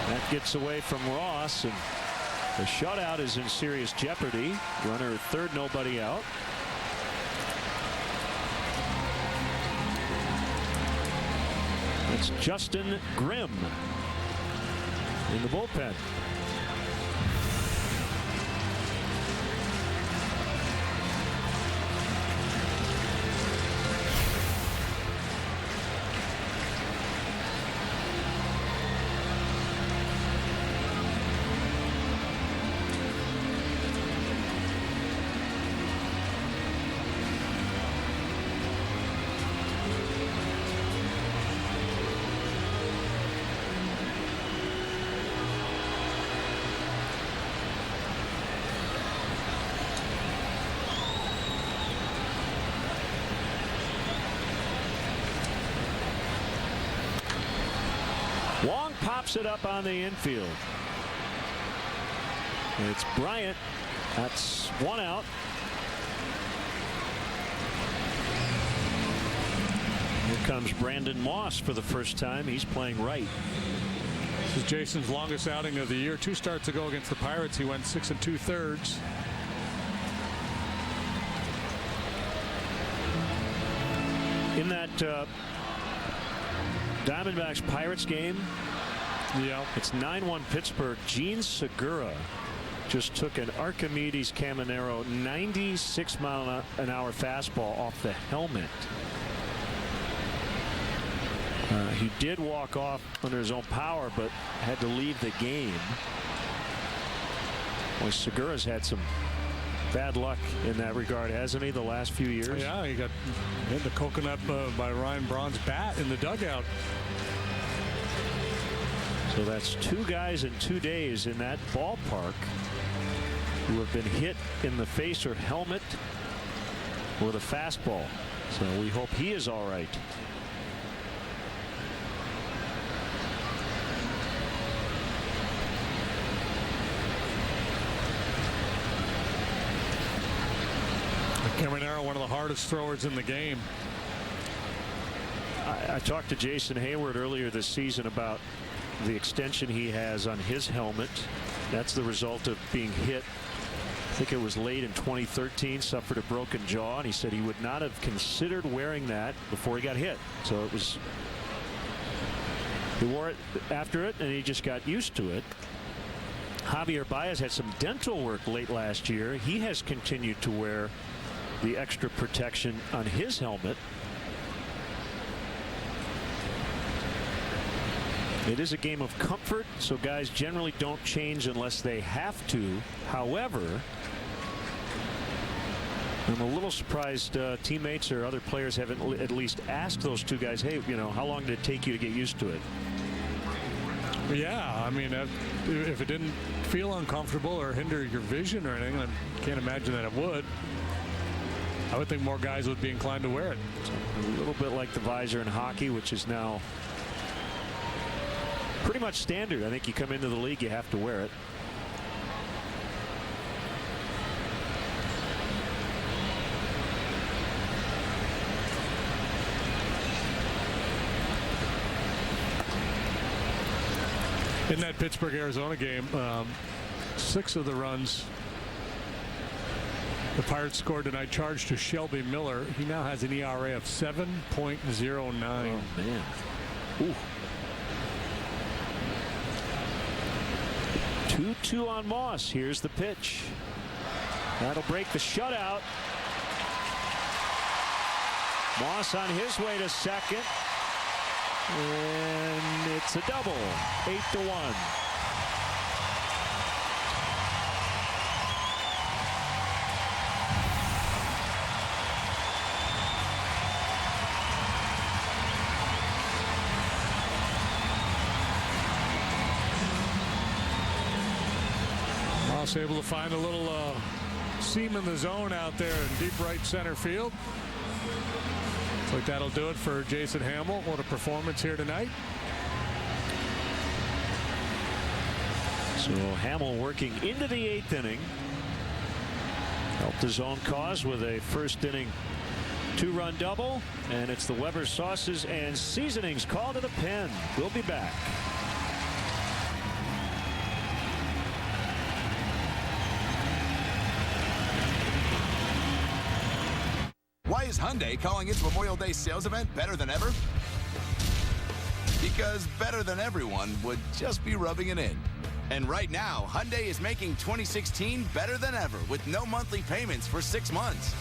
Speaker 2: That gets away from Ross, and the shutout is in serious jeopardy. Runner at third, nobody out. That's Justin Grimm in the bullpen. Wong pops it up on the infield. It's Bryant. That's one out. Here comes Brandon Moss for the first time. He's playing right.
Speaker 1: This is Jason's longest outing of the year. 2 starts ago against the Pirates, he went 6 2/3.
Speaker 2: In that Diamondbacks Pirates game, it's 9-1 Pittsburgh. Gene Segura just took an Archimedes Caminero 96-mile-an-hour fastball off the helmet. He did walk off under his own power, but had to leave the game. Well, Segura's had some bad luck in that regard, hasn't he, the last few years?
Speaker 1: Yeah, he got hit the coconut by Ryan Braun's bat in the dugout.
Speaker 2: So that's 2 guys in 2 days in that ballpark who have been hit in the face or helmet with a fastball. So we hope he is all right.
Speaker 1: Caminero, one of the hardest throwers in the game.
Speaker 2: I talked to Jason Hayward earlier this season about the extension he has on his helmet. That's the result of being hit. I think it was late in 2013, suffered a broken jaw, and he said he would not have considered wearing that before he got hit. So it was, he wore it after it, and he just got used to it. Javier Baez had some dental work late last year. He has continued to wear the extra protection on his helmet. It is a game of comfort, so guys generally don't change unless they have to. However, I'm a little surprised teammates or other players haven't at least asked those 2 guys, hey, you know, how long did it take you to get used to it?
Speaker 1: Yeah, I mean, if it didn't feel uncomfortable or hinder your vision or anything, I can't imagine that it would. I would think more guys would be inclined to wear it.
Speaker 2: A little bit like the visor in hockey, which is now pretty much standard. I think you come into the league, you have to wear it.
Speaker 1: In that Pittsburgh-Arizona game, 6 of the runs the Pirates scored tonight charged to Shelby Miller. He now has an ERA of 7.09.
Speaker 2: Oh, man. Ooh. 2-2 on Moss. Here's the pitch. That'll break the shutout. Moss on his way to second. And it's a double. 8-1.
Speaker 1: Moss able to find a little seam in the zone out there in deep right center field. Looks like that'll do it for Jason Hamill. What a performance here tonight.
Speaker 2: So Hamill working into the 8th inning. Helped his own cause with a first inning 2-run double. And it's the Weber Sauces and Seasonings call to the pen. We'll be back.
Speaker 21: Why is Hyundai calling its Memorial Day sales event better than ever? Because better than everyone would just be rubbing it in. And right now, Hyundai is making 2016 better than ever with no monthly payments for 6 months.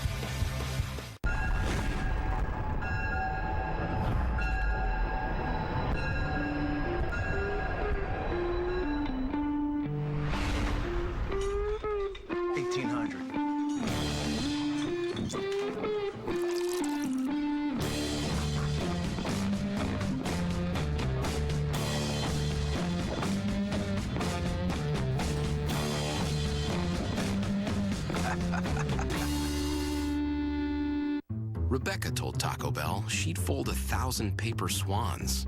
Speaker 10: Rebecca told Taco Bell she'd fold 1,000 paper swans.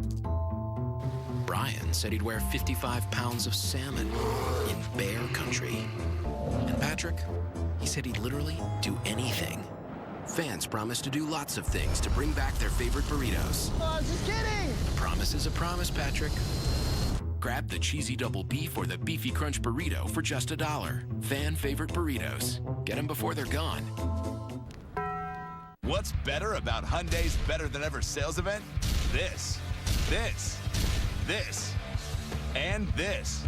Speaker 10: Brian said he'd wear 55 pounds of salmon in bear country. And Patrick, he said he'd literally do anything. Fans promised to do lots of things to bring back their favorite burritos.
Speaker 11: Oh, just kidding!
Speaker 10: A promise is a promise, Patrick. Grab the cheesy double beef or the beefy crunch burrito for just $1. Fan favorite burritos. Get them before they're gone.
Speaker 21: What's better about Hyundai's Better Than Ever sales event? This, and this.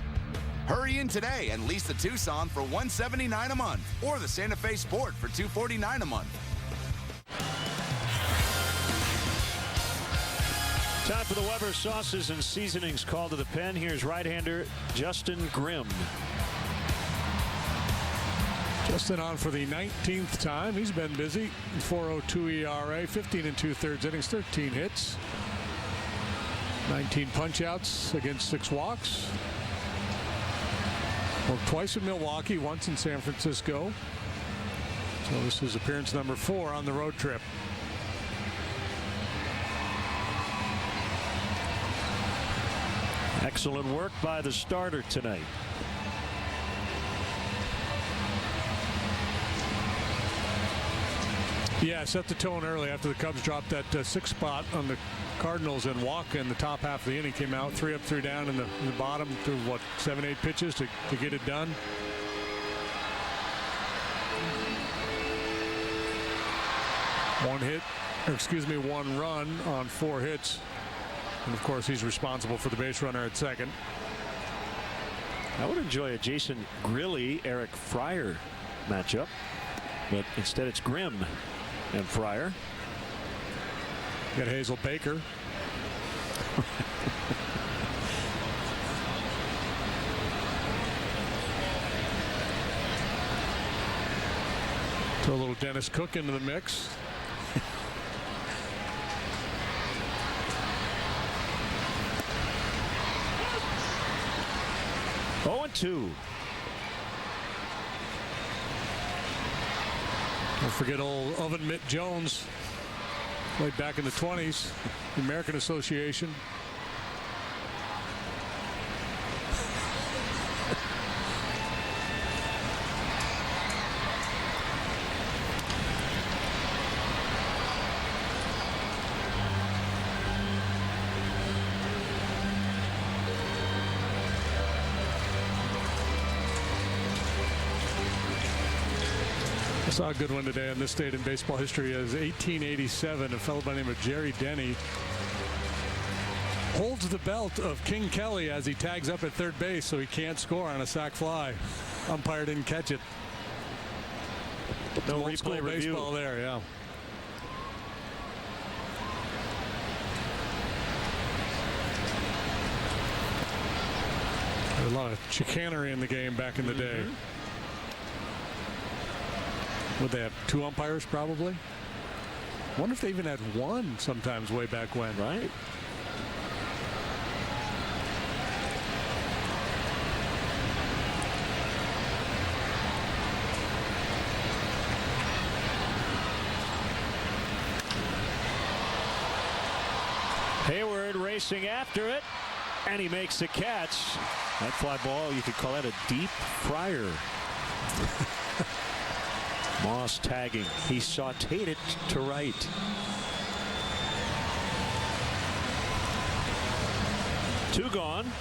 Speaker 21: Hurry in today and lease the Tucson for $179 a month or the Santa Fe Sport for $249 a month.
Speaker 2: Time for the Weber Sauces and Seasonings call to the pen. Here's right-hander Justin Grimm.
Speaker 1: Justin on for the 19th time. He's been busy. 4.02 ERA, 15 2/3 innings, 13 hits, 19 punch-outs against 6 walks. Worked twice in Milwaukee, once in San Francisco. So this is appearance number 4 on the road trip.
Speaker 2: Excellent work by the starter tonight.
Speaker 1: Yeah, set the tone early after the Cubs dropped that 6th spot on the Cardinals, and Walker in the top half of the inning came out 3 up, 3 down in the bottom through 7, 8 pitches to get it done. One run on 4 hits, and of course he's responsible for the base runner at second.
Speaker 2: I would enjoy a Jason Grilli Eric Fryer matchup, but instead it's Grimm and Fryer.
Speaker 1: Got Hazel Baker. Throw a little Dennis Cook into the mix.
Speaker 2: Oh, 2.
Speaker 1: Don't forget old Oven Mitt Jones. Played back in the 20s, the American Association. I saw a good one today on this date in baseball history as 1887. A fellow by the name of Jerry Denny holds the belt of King Kelly as he tags up at third base so he can't score on a sac fly. Umpire didn't catch it.
Speaker 2: No
Speaker 1: old school
Speaker 2: replay review.
Speaker 1: Baseball there, yeah. There's a lot of chicanery in the game back in the day. Would they have 2 umpires probably? Wonder if they even had 1 sometimes way back when.
Speaker 2: Right. Hayward racing after it, and he makes the catch. That fly ball, you could call that a deep Fryer. Moss tagging. He sauteed it to right. Two gone.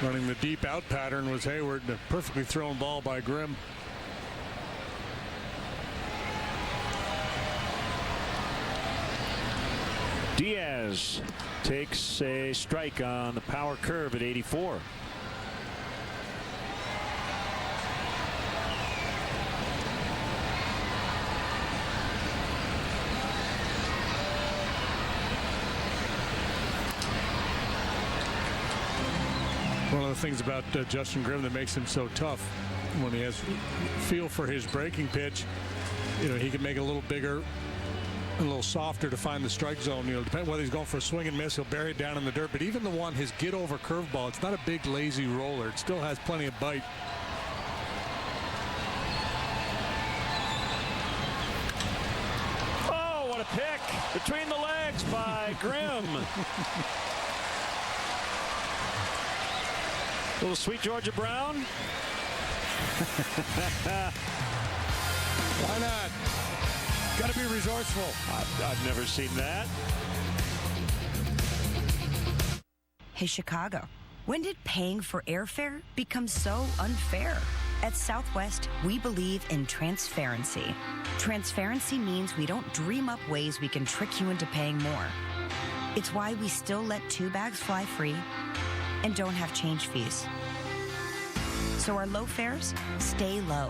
Speaker 1: Running the deep out pattern was Hayward. A perfectly thrown ball by Grimm.
Speaker 2: Diaz takes a strike on the power curve at 84.
Speaker 1: One of the things about Justin Grimm that makes him so tough, when he has feel for his breaking pitch, you know, he can make it a little bigger, a little softer to find the strike zone. You know, depending whether he's going for a swing and miss, he'll bury it down in the dirt. But even the one, his get over curveball, it's not a big lazy roller. It still has plenty of bite.
Speaker 2: Oh, what a pick between the legs by Grimm. Little sweet Georgia Brown.
Speaker 1: Why not? Got to be resourceful.
Speaker 2: I've never seen that.
Speaker 11: Hey, Chicago, when did paying for airfare become so unfair? At Southwest, we believe in transparency. Transparency means we don't dream up ways we can trick you into paying more. It's why we still let 2 bags fly free and don't have change fees. So our low fares stay low.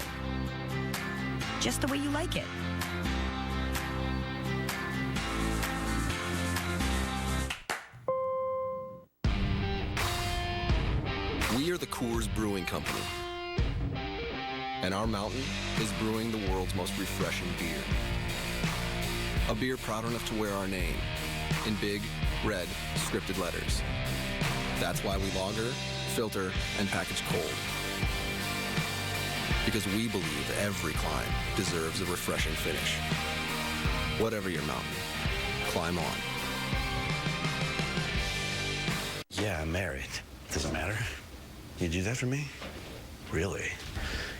Speaker 11: Just the way you like it.
Speaker 12: We are the Coors Brewing Company. And our mountain is brewing the world's most refreshing beer. A beer proud enough to wear our name in big, red, scripted letters. That's why we lager, filter, and package cold. Because we believe every climb deserves a refreshing finish. Whatever your mountain, climb on.
Speaker 13: Yeah, I'm married. Doesn't matter. You do that for me? Really?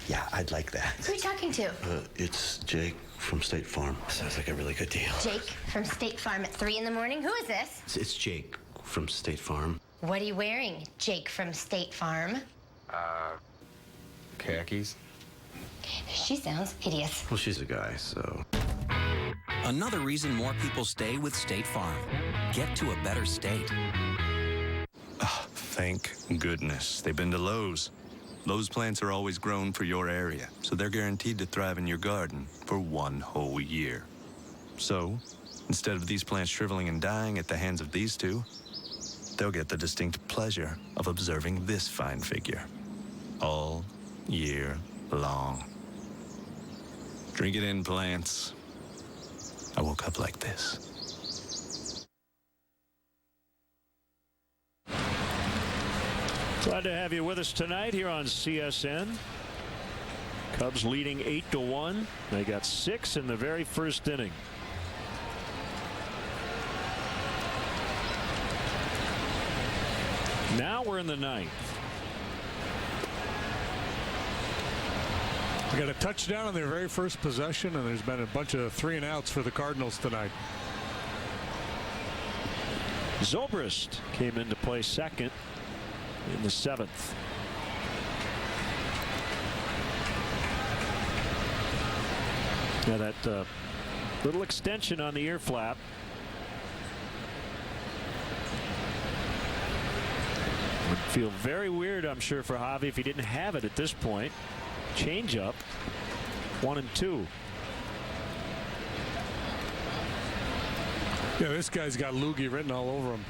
Speaker 13: Yeah, I'd like that.
Speaker 23: Who are you talking to?
Speaker 13: It's Jake from State Farm. Sounds like a really good deal.
Speaker 23: Jake from State Farm at 3 in the morning? Who is this?
Speaker 13: It's Jake from State Farm.
Speaker 23: What are you wearing, Jake from State Farm?
Speaker 12: Khakis?
Speaker 23: She sounds hideous.
Speaker 13: Well, she's a guy, so...
Speaker 7: Another reason more people stay with State Farm. Get to a better state.
Speaker 24: Oh, thank goodness. They've been to Lowe's. Lowe's plants are always grown for your area, so they're guaranteed to thrive in your garden for 1 whole year. So, instead of these plants shriveling and dying at the hands of these two, they'll get the distinct pleasure of observing this fine figure all year long. Drink it in, plants. I woke up like this.
Speaker 2: Glad to have you with us tonight here on CSN. Cubs leading 8-1. They got 6 in the very first inning. Now we're in the 9th.
Speaker 1: We got a touchdown on their very first possession, and there's been a bunch of 3 and outs for the Cardinals tonight.
Speaker 2: Zobrist came into play second in the 7th. Now that little extension on the ear flap. Would feel very weird, I'm sure, for Javi if he didn't have it at this point. Change up, 1 and 2.
Speaker 1: Yeah, this guy's got loogie written all over him.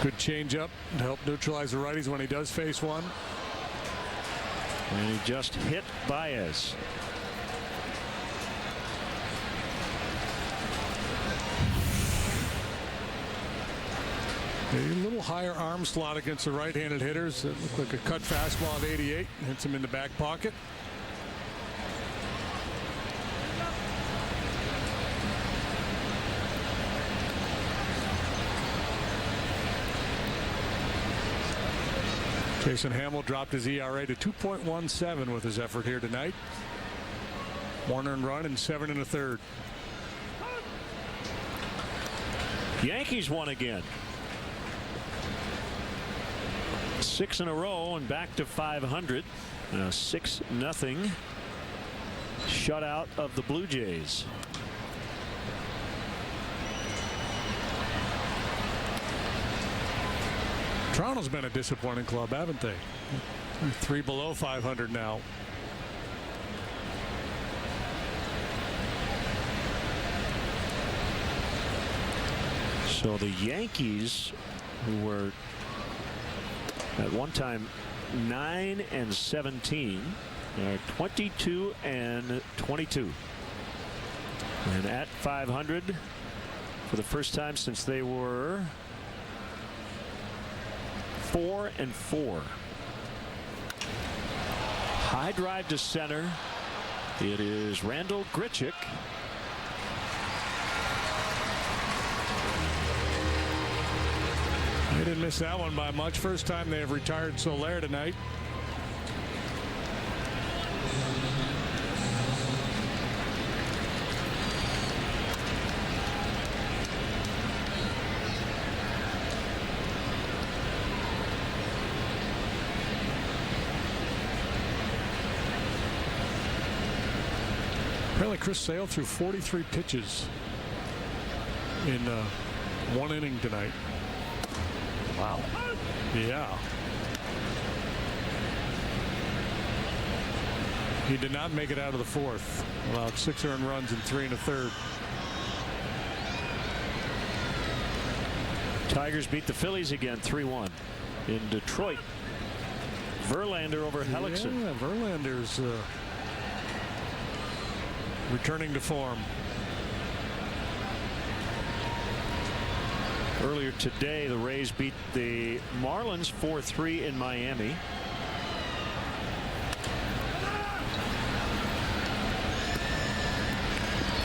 Speaker 1: Good change up to help neutralize the righties when he does face one.
Speaker 2: And he just hit Baez.
Speaker 1: A little higher arm slot against the right-handed hitters. It looked like a cut fastball at 88. Hits him in the back pocket. Jason Hamill dropped his ERA to 2.17 with his effort here tonight. 1 earned run and 7 1/3.
Speaker 2: Yankees won again. 6 in a row and back to 500. 6-0 shutout of the Blue Jays.
Speaker 1: Toronto's been a disappointing club, haven't they? 3 below 500 now.
Speaker 2: So the Yankees, who were at one time 9-17, are 22-22, and at 500 for the first time since they were 4-4. High drive to center. It is Randall Grichuk.
Speaker 1: They didn't miss that one by much. First time they have retired Soler tonight. Apparently Chris Sale threw 43 pitches in one inning tonight.
Speaker 2: Wow.
Speaker 1: Yeah. He did not make it out of the fourth. Allowed 6 earned runs in 3 1/3.
Speaker 2: Tigers beat the Phillies again 3-1 in Detroit. Verlander over Hellickson.
Speaker 1: Yeah, Verlander's returning to form.
Speaker 2: Earlier today, the Rays beat the Marlins 4-3 in Miami.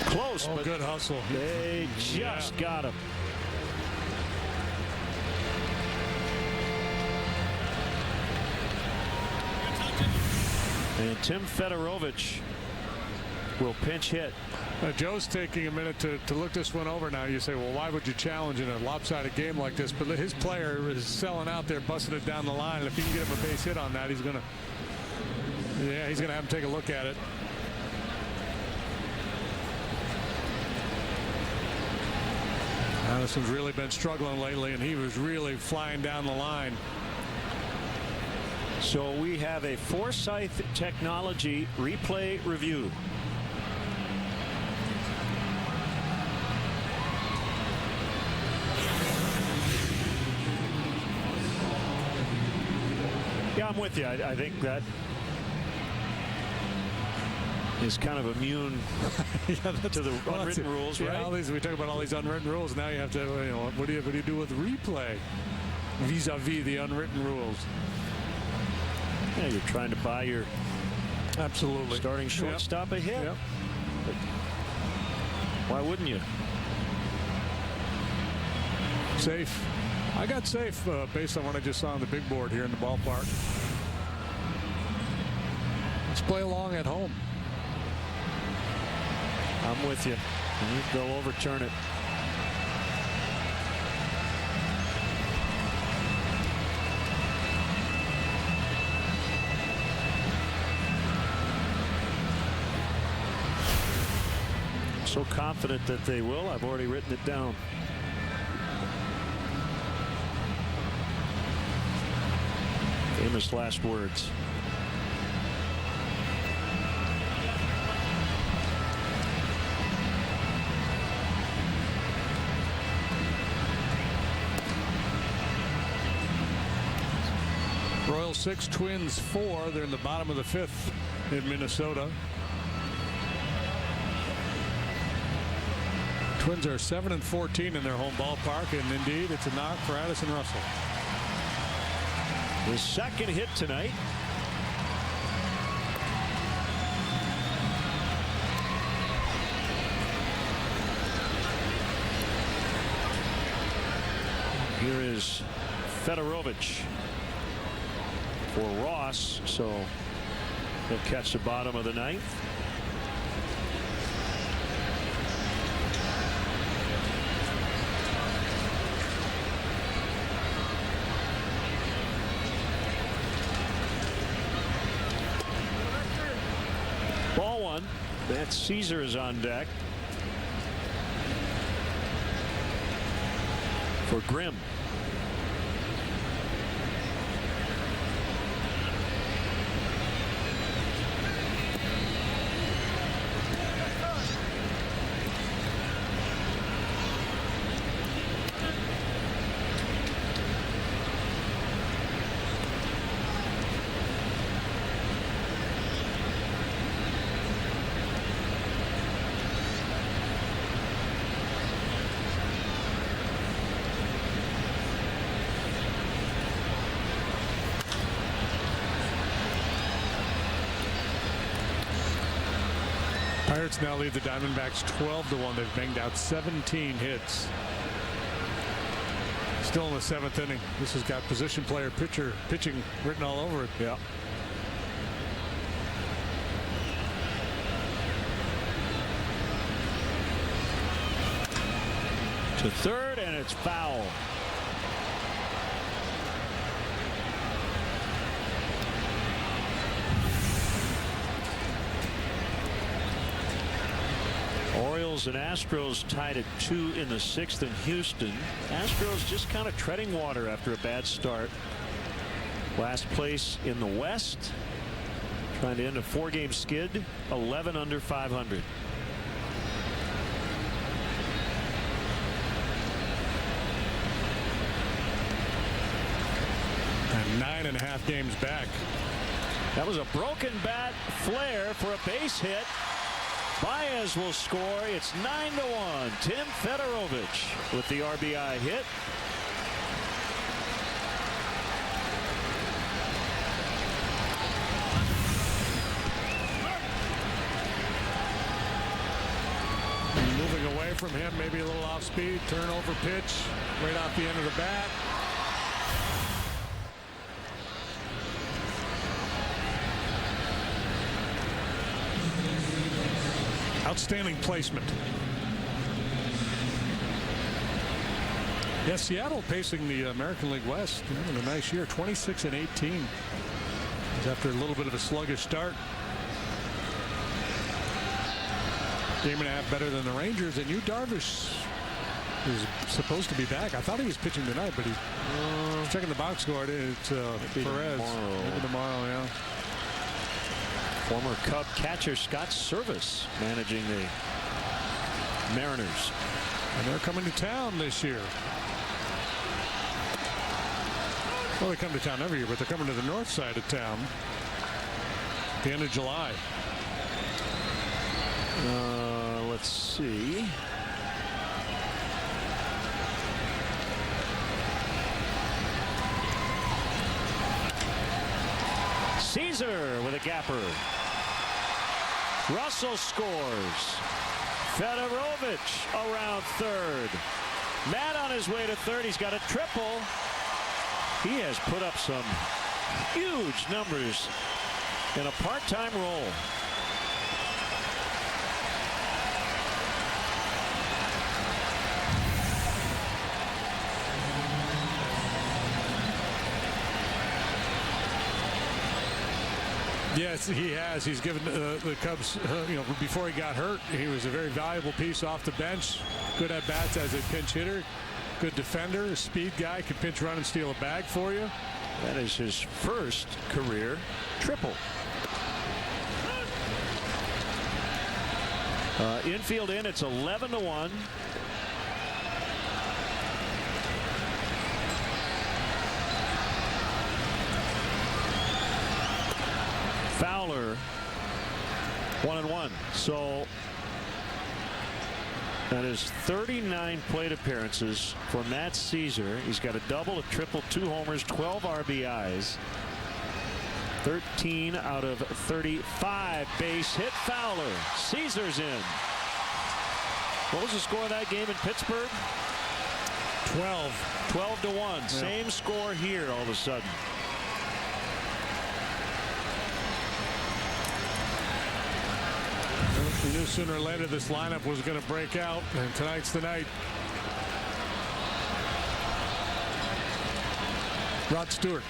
Speaker 2: Close,
Speaker 1: but good hustle.
Speaker 2: They just got him. And Tim Fedorovich will pinch hit.
Speaker 1: Joe's taking a minute to look this one over now. You say, well, why would you challenge in a lopsided game like this? But his player is selling out there, busting it down the line. And if he can get him a base hit on that, he's going to have him take a look at it. Addison's really been struggling lately, and he was really flying down the line.
Speaker 2: So we have a Forsyth Technology replay review. Yeah, I'm with you. I think that is kind of immune to the unwritten rules, right?
Speaker 1: We talk about all these unwritten rules. Now you have to, what do you do with replay vis-a-vis the unwritten rules?
Speaker 2: Yeah, you're trying to buy your starting shortstop a hit.
Speaker 1: Yep.
Speaker 2: Why wouldn't you?
Speaker 1: Safe. I got safe based on what I just saw on the big board here in the ballpark. Let's play along at home.
Speaker 2: I'm with you. They'll overturn it. So confident that they will. I've already written it down. Famous last words.
Speaker 1: Royals 6, Twins 4. They're in the bottom of the 5th in Minnesota. Twins are 7-14 in their home ballpark, and indeed it's a knock for Addison Russell.
Speaker 2: His second hit tonight. Here is Fedorovich for Ross, so he'll catch the bottom of the ninth. Matt Caesar is on deck for Grimm.
Speaker 1: Pirates now lead the Diamondbacks 12-1. They've banged out 17 hits. Still in the 7th inning. This has got position player pitching written all over it.
Speaker 2: Yeah. To third, and it's foul. Orioles and Astros tied at 2 in the 6th in Houston. Astros just kind of treading water after a bad start. Last place in the West. Trying to end a 4-game skid. 11 under 500.
Speaker 1: And 9.5 games back.
Speaker 2: That was a broken bat flare for a base hit. Baez will score. It's 9-1. Tim Fedorovich with the RBI hit.
Speaker 1: Moving away from him, maybe a little off speed, turnover pitch right off the end of the bat. Outstanding placement. Yeah, Seattle pacing the American League West in a nice year, 26-18. After a little bit of a sluggish start. Game and a half better than the Rangers, and Yu Darvish is supposed to be back. I thought he was pitching tonight, but he's checking the box score. It's Perez. Maybe tomorrow, yeah.
Speaker 2: Former Cub catcher Scott Service managing the Mariners.
Speaker 1: And they're coming to town this year. Well, they come to town every year, but they're coming to the north side of town at the end of July.
Speaker 2: Let's see. Caesar with a gapper. Russell scores. Fedorovich around third. Matt on his way to third. He's got a triple. He has put up some huge numbers in a part-time role.
Speaker 1: Yes, he has. He's given the Cubs, before he got hurt, he was a very valuable piece off the bench. Good at bats as a pinch hitter. Good defender, a speed guy, can pinch run and steal a bag for you.
Speaker 2: That is his first career triple. Infield in, it's 11-1. Fowler 1-1. So that is 39 plate appearances for Matt Caesar. He's got a double, a triple, 2 homers, 12 RBIs. 13 out of 35 base hit. Fowler. Caesar's in. What was the score of that game in Pittsburgh? 12-1. Yeah. Same score here all of a sudden.
Speaker 1: We knew sooner or later this lineup was going to break out, and tonight's the night. Rod Stewart.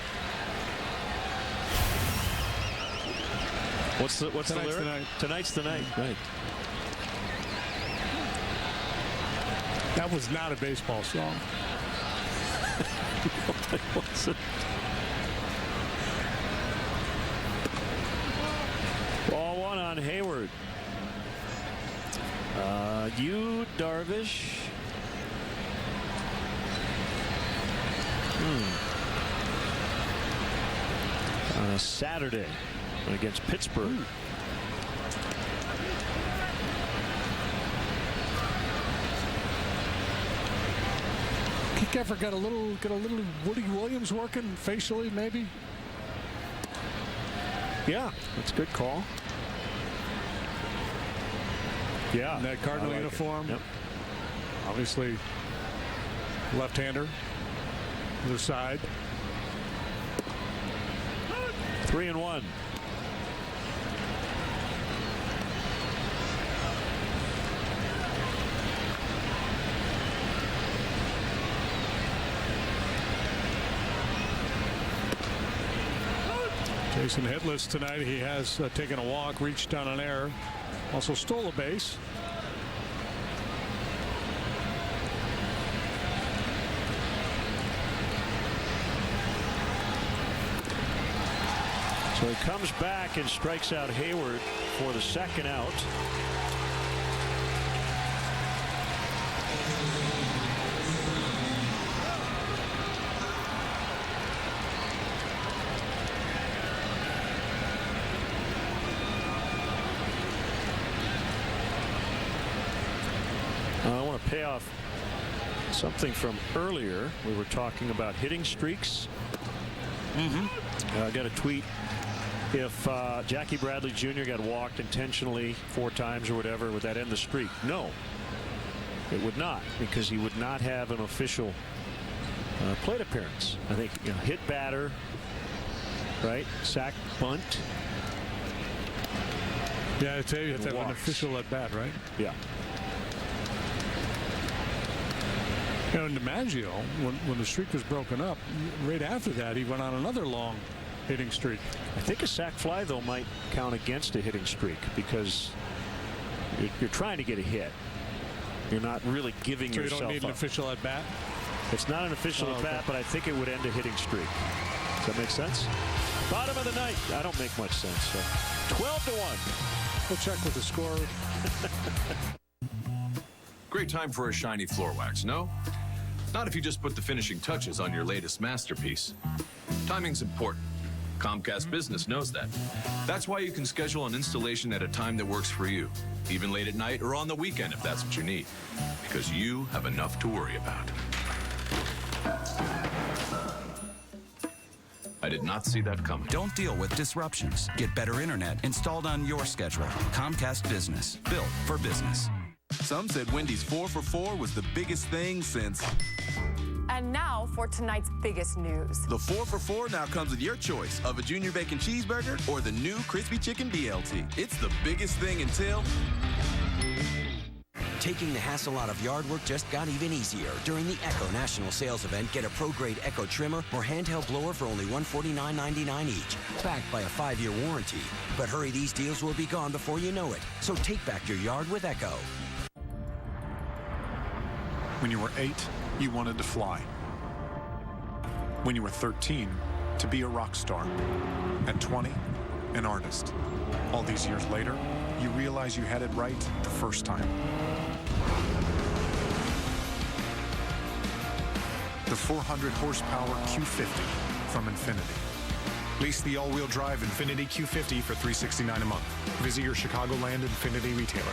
Speaker 2: What's the lyric?
Speaker 1: Tonight.
Speaker 2: Tonight's the night. Right.
Speaker 1: That was not a baseball song.
Speaker 2: It wasn't. Ball one on Hayward. You Darvish. On a Saturday against Pittsburgh.
Speaker 1: Kick effort got a little Woody Williams working facially, maybe.
Speaker 2: Yeah, that's a good call. Yeah,
Speaker 1: in that Cardinal uniform.
Speaker 2: Yep.
Speaker 1: Obviously, left-hander. Other side.
Speaker 2: 3-1.
Speaker 1: Jason hitless tonight. He has taken a walk, reached on an error, also stole a base.
Speaker 2: So he comes back and strikes out Hayward for the second out. I want to pay off something from earlier. We were talking about hitting streaks. I got a tweet. If Jackie Bradley Jr. got walked intentionally 4 times or whatever, would that end the streak? No, it would not, because he would not have an official plate appearance. I think hit batter, right? Sack, bunt.
Speaker 1: Yeah, I tell you, you have to have an official at bat, right?
Speaker 2: Yeah.
Speaker 1: And DiMaggio, when the streak was broken up, right after that, he went on another long hitting streak.
Speaker 2: I think a sac fly, though, might count against a hitting streak because you're trying to get a hit. You're not really giving yourself up.
Speaker 1: So you don't need an official at bat?
Speaker 2: It's not an official at bat, but I think it would end a hitting streak. Does that make sense? Bottom of the night. I don't make much sense. So 12-1.
Speaker 1: We'll check with the score.
Speaker 3: Great time for a shiny floor wax, no? Not if you just put the finishing touches on your latest masterpiece. Timing's important. Comcast Business knows that. That's why you can schedule an installation at a time that works for you, even late at night or on the weekend if that's what you need, because you have enough to worry about. I did not see that coming.
Speaker 9: Don't deal with disruptions. Get better internet installed on your schedule. Comcast Business, built for business.
Speaker 17: Some said Wendy's 4 for $4 was the biggest thing since...
Speaker 19: And now for tonight's biggest news.
Speaker 17: The 4 for $4 now comes with your choice of a Junior Bacon Cheeseburger or the new Crispy Chicken BLT. It's the biggest thing until...
Speaker 14: Taking the hassle out of yard work just got even easier. During the Echo National Sales Event, get a pro-grade Echo trimmer or handheld blower for only $149.99 each, backed by a 5-year warranty. But hurry, these deals will be gone before you know it. So take back your yard with Echo.
Speaker 15: When you were 8, you wanted to fly. When you were 13, to be a rock star. At 20, an artist. All these years later, you realize you had it right the first time. The 400 horsepower Q50 from Infinity. Lease the all-wheel drive Infinity Q50 for $369 a month. Visit your Chicagoland Infinity retailer.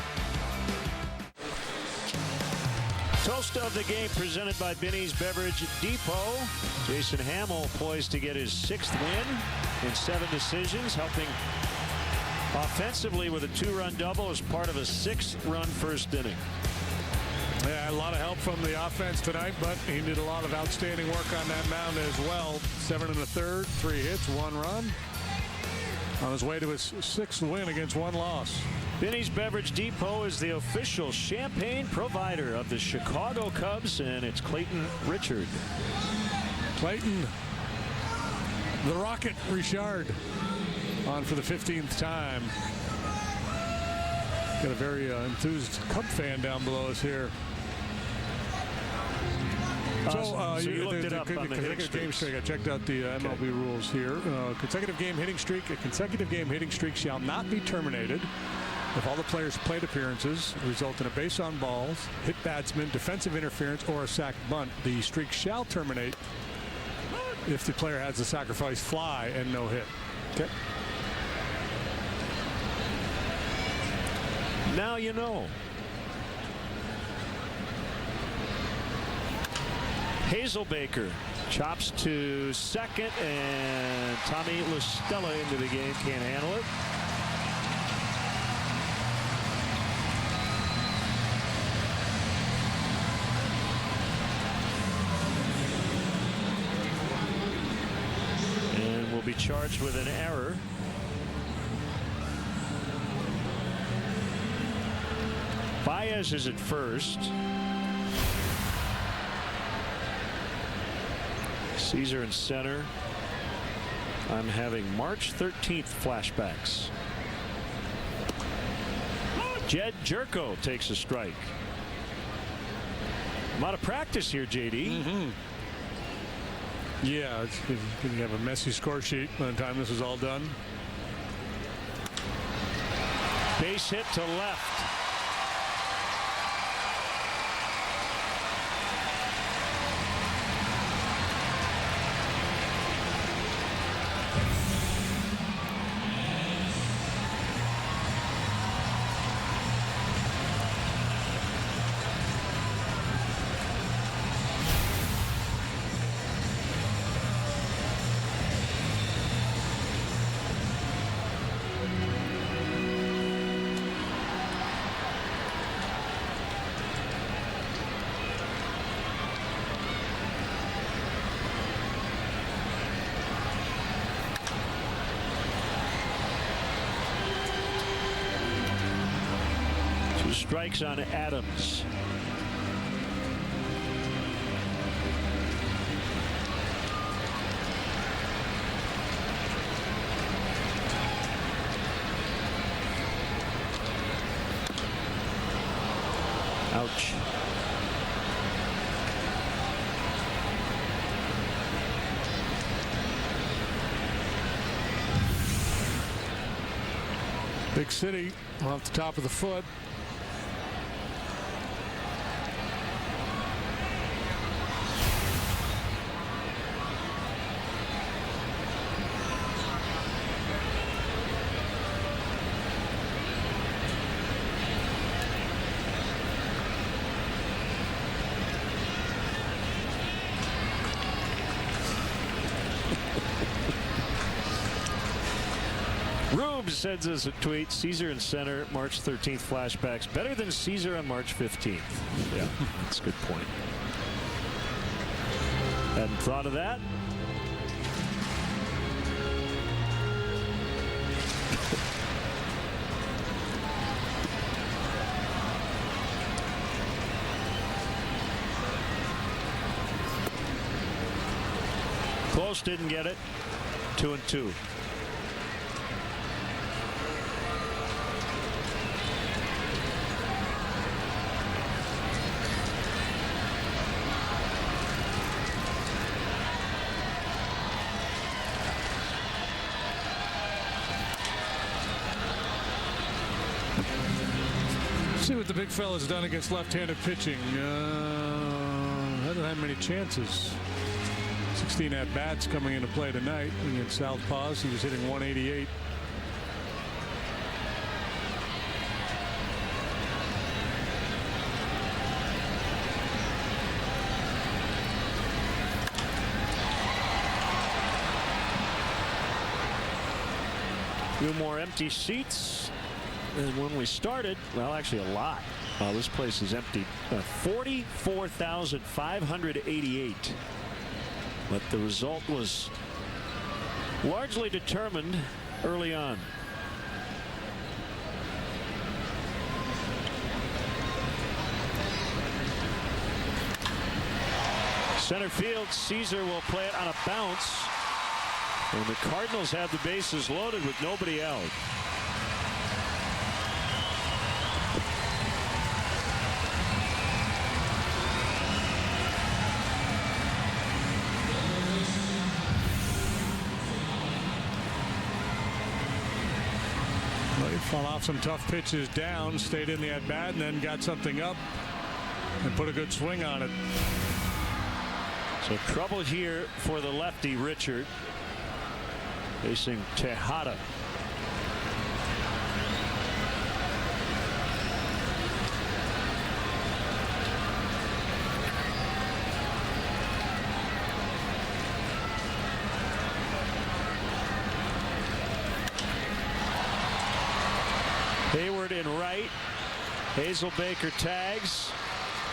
Speaker 2: Toast of the game presented by Binny's Beverage Depot. Jason Hamill poised to get his 6th win in 7 decisions, helping offensively with a 2-run double as part of a 6-run first inning.
Speaker 1: Yeah, a lot of help from the offense tonight, but he did a lot of outstanding work on that mound as well. 7 1/3, 3 hits, 1 run. On his way to his 6th win against 1 loss.
Speaker 2: Binny's Beverage Depot is the official champagne provider of the Chicago Cubs, and it's Clayton Richard.
Speaker 1: Clayton, the Rocket Richard. on for the 15th time. Got a very enthused Cub fan down below us here.
Speaker 2: So you looked it up on the hitting
Speaker 1: game streak. I checked out the MLB rules here. Consecutive game hitting streak. A consecutive game hitting streak shall not be terminated if all the players' plate appearances result in a base on balls, hit batsman, defensive interference, or a sac bunt. The streak shall terminate if the player has a sacrifice fly and no hit. Okay.
Speaker 2: Now you know. Hazelbaker chops to second, and Tommy LaStella into the game. Can't handle it. And will be charged with an error. Baez is at first. Caesar in center. I'm having March 13th flashbacks. Jed Jerko takes a strike. I'm out of practice here, JD.
Speaker 1: Yeah, it's going to have a messy score sheet by the time this is all done.
Speaker 2: Base hit to left. Strikes on Adams. Ouch.
Speaker 1: Big City off the top of the foot.
Speaker 2: Sends us a tweet. Caesar in center, March 13th flashbacks. Better than Caesar on March 15th. Yeah, that's a good point. Hadn't thought of that. Close, didn't get it. 2-2.
Speaker 1: See what the big fella's done against left-handed pitching. Hasn't had many chances. 16 at-bats coming into play tonight against Southpaws. He was hitting 188.
Speaker 2: Few more empty seats than when we started. Well, actually a lot. This place is empty. 44,588. But the result was largely determined early on. Center field, Caesar will play it on a bounce. And the Cardinals have the bases loaded with nobody out.
Speaker 1: Well, he fought off some tough pitches down, stayed in the at-bat, and then got something up and put a good swing on it.
Speaker 2: So trouble here for the lefty Richard, facing Tejada. Hayward in right. Hazelbaker tags.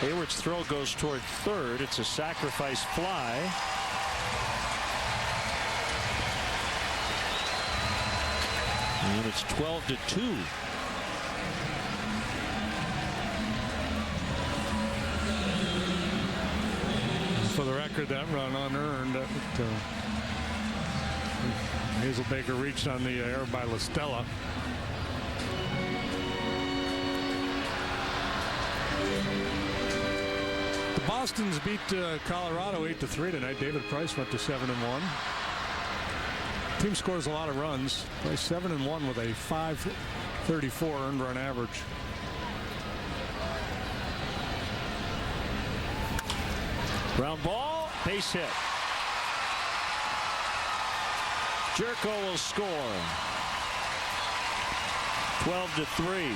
Speaker 2: Hayward's throw goes toward third. It's a sacrifice fly. And it's 12-2.
Speaker 1: For the record, that run unearned. Hazelbaker reached on the air by La Stella. Boston's beat Colorado 8-3 tonight. David Price went to 7-1. Team scores a lot of runs. Price 7-1 with a .534 earned run average.
Speaker 2: Ground ball, base hit. Jerko will score. 12-3.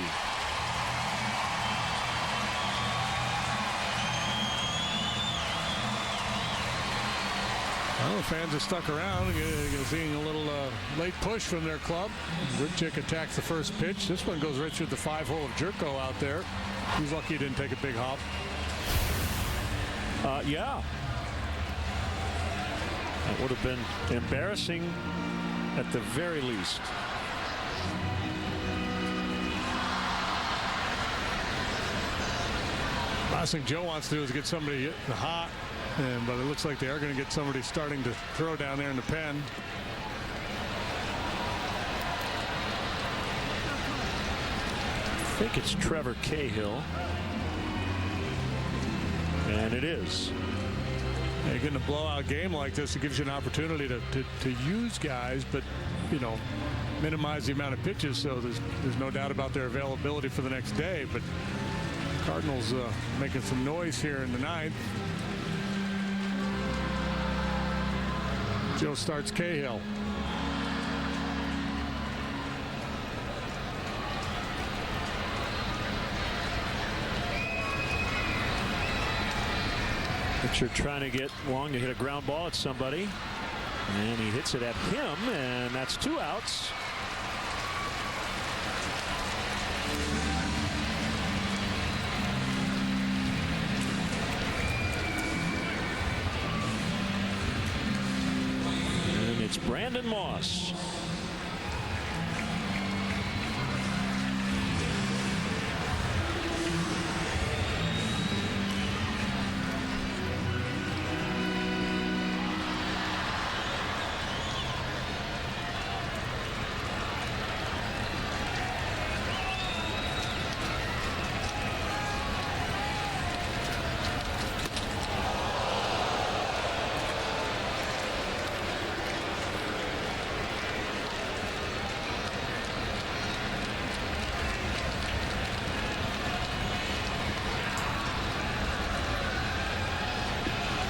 Speaker 1: Well, the fans are stuck around, seeing a little late push from their club. Ripchick attacks the first pitch. This one goes right through the 5-hole of Jerko out there. He's lucky he didn't take a big hop.
Speaker 2: Yeah. That would have been embarrassing at the very least.
Speaker 1: Last thing Joe wants to do is get somebody hot. But it looks like they are going to get somebody starting to throw down there in the pen.
Speaker 2: I think it's Trevor Cahill. And it is.
Speaker 1: You're getting a blowout game like this. It gives you an opportunity to use guys, but, you know, minimize the amount of pitches. So there's no doubt about their availability for the next day. But Cardinals making some noise here in the ninth. Joe starts Cahill.
Speaker 2: Richard trying to get Wong to hit a ground ball at somebody. And he hits it at him, and that's 2 outs. It's Brandon Moss.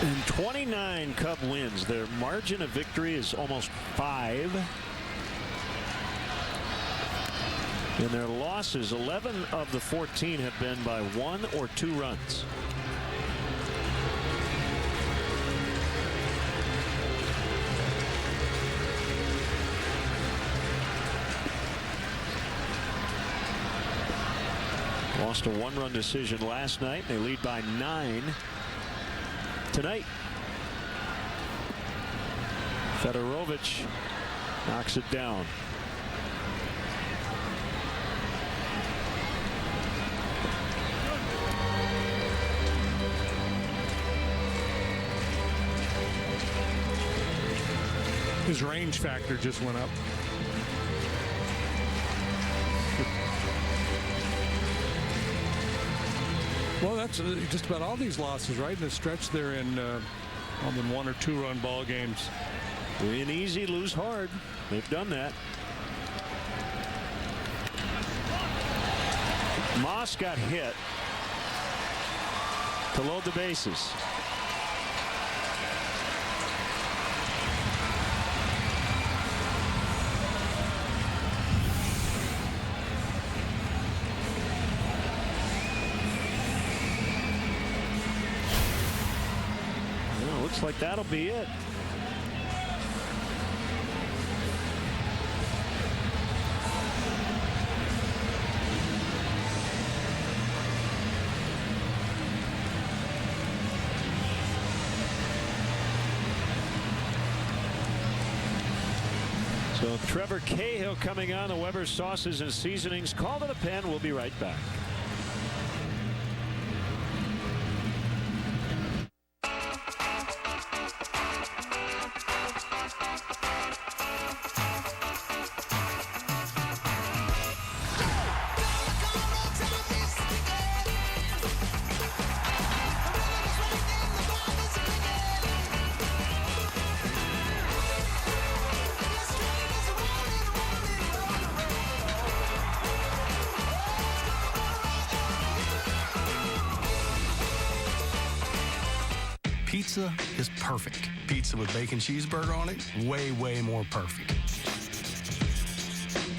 Speaker 2: And 29 Cub wins. Their margin of victory is almost 5. In their losses, 11 of the 14 have been by 1 or 2 runs. Lost a 1-run decision last night. They lead by 9 tonight. Fedorovich knocks it down.
Speaker 1: His range factor just went up. Well, that's just about all these losses, right? In the stretch they're in more than 1 or 2 run ball games.
Speaker 2: Win easy, lose hard. They've done that. Moss got hit to load the bases. Well, looks like that'll be it. So Trevor Cahill coming on. The Weber Sauces and Seasonings call to the pen. We'll be right back.
Speaker 4: Pizza is perfect. Pizza with bacon cheeseburger on it, way, way more perfect.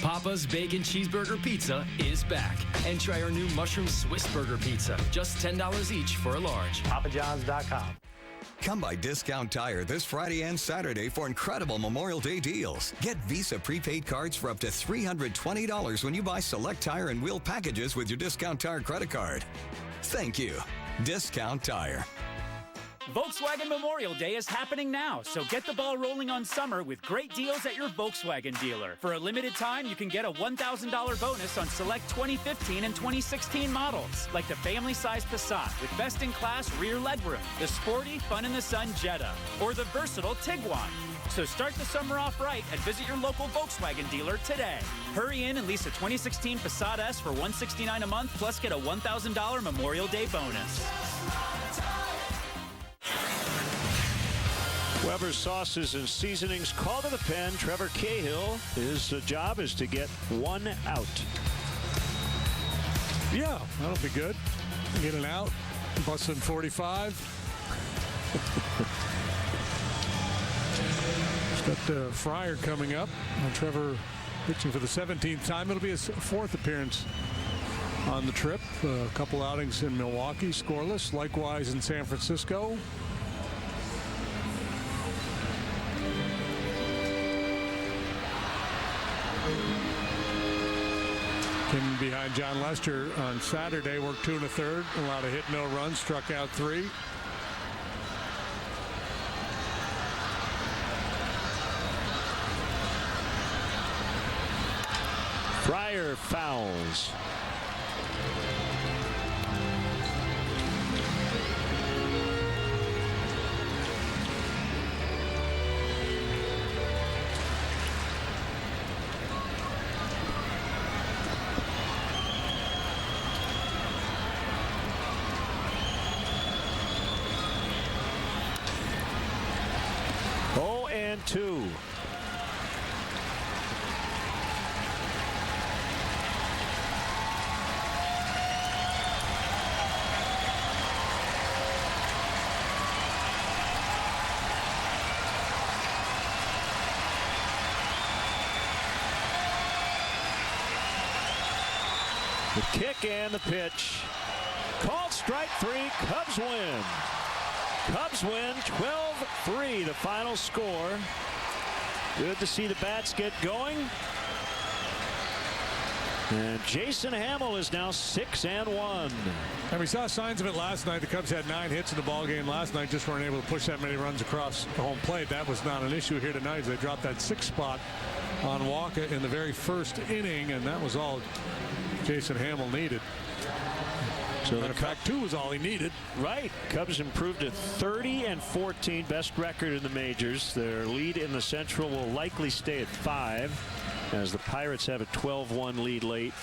Speaker 6: Papa's Bacon Cheeseburger Pizza is back. And try our new Mushroom Swiss Burger Pizza. Just $10 each for a large.
Speaker 16: PapaJohns.com.
Speaker 18: Come by Discount Tire this Friday and Saturday for incredible Memorial Day deals. Get Visa prepaid cards for up to $320 when you buy select tire and wheel packages with your Discount Tire credit card. Thank you. Discount Tire.
Speaker 25: Volkswagen Memorial Day is happening now, so get the ball rolling on summer with great deals at your Volkswagen dealer. For a limited time, you can get a $1,000 bonus on select 2015 and 2016 models, like the family-size Passat with best-in-class rear legroom, the sporty Fun in the Sun Jetta, or the versatile Tiguan. So start the summer off right and visit your local Volkswagen dealer today. Hurry in and lease a 2016 Passat S for $169 a month, plus get a $1,000 Memorial Day bonus.
Speaker 2: Weber Sauces and Seasonings call to the pen. Trevor Cahill, his job is to get 1 out.
Speaker 1: Yeah, that'll be good. Get an out. Busting 45. It's got Fryer coming up. And Trevor pitching for the 17th time. It'll be his 4th appearance on the trip. A couple outings in Milwaukee, scoreless. Likewise in San Francisco. Came behind John Lester on Saturday, worked 2 1/3, allowed a hit, no runs, struck out 3.
Speaker 2: Fryer fouls. And 2. The kick and the pitch. Called strike 3. Cubs win. Cubs win 12-3, the final score. Good to see the bats get going. And Jason Hamill is now 6-1.
Speaker 1: And we saw signs of it last night. The Cubs had 9 hits in the ball game last night, just weren't able to push that many runs across the home plate. That was not an issue here tonight as they dropped that 6th spot on Walker in the very first inning, and that was all Jason Hamill needed. So matter of fact, 2 was all he needed.
Speaker 2: Right. Cubs improved to 30-14, best record in the majors. Their lead in the Central will likely stay at 5, as the Pirates have a 12-1 lead late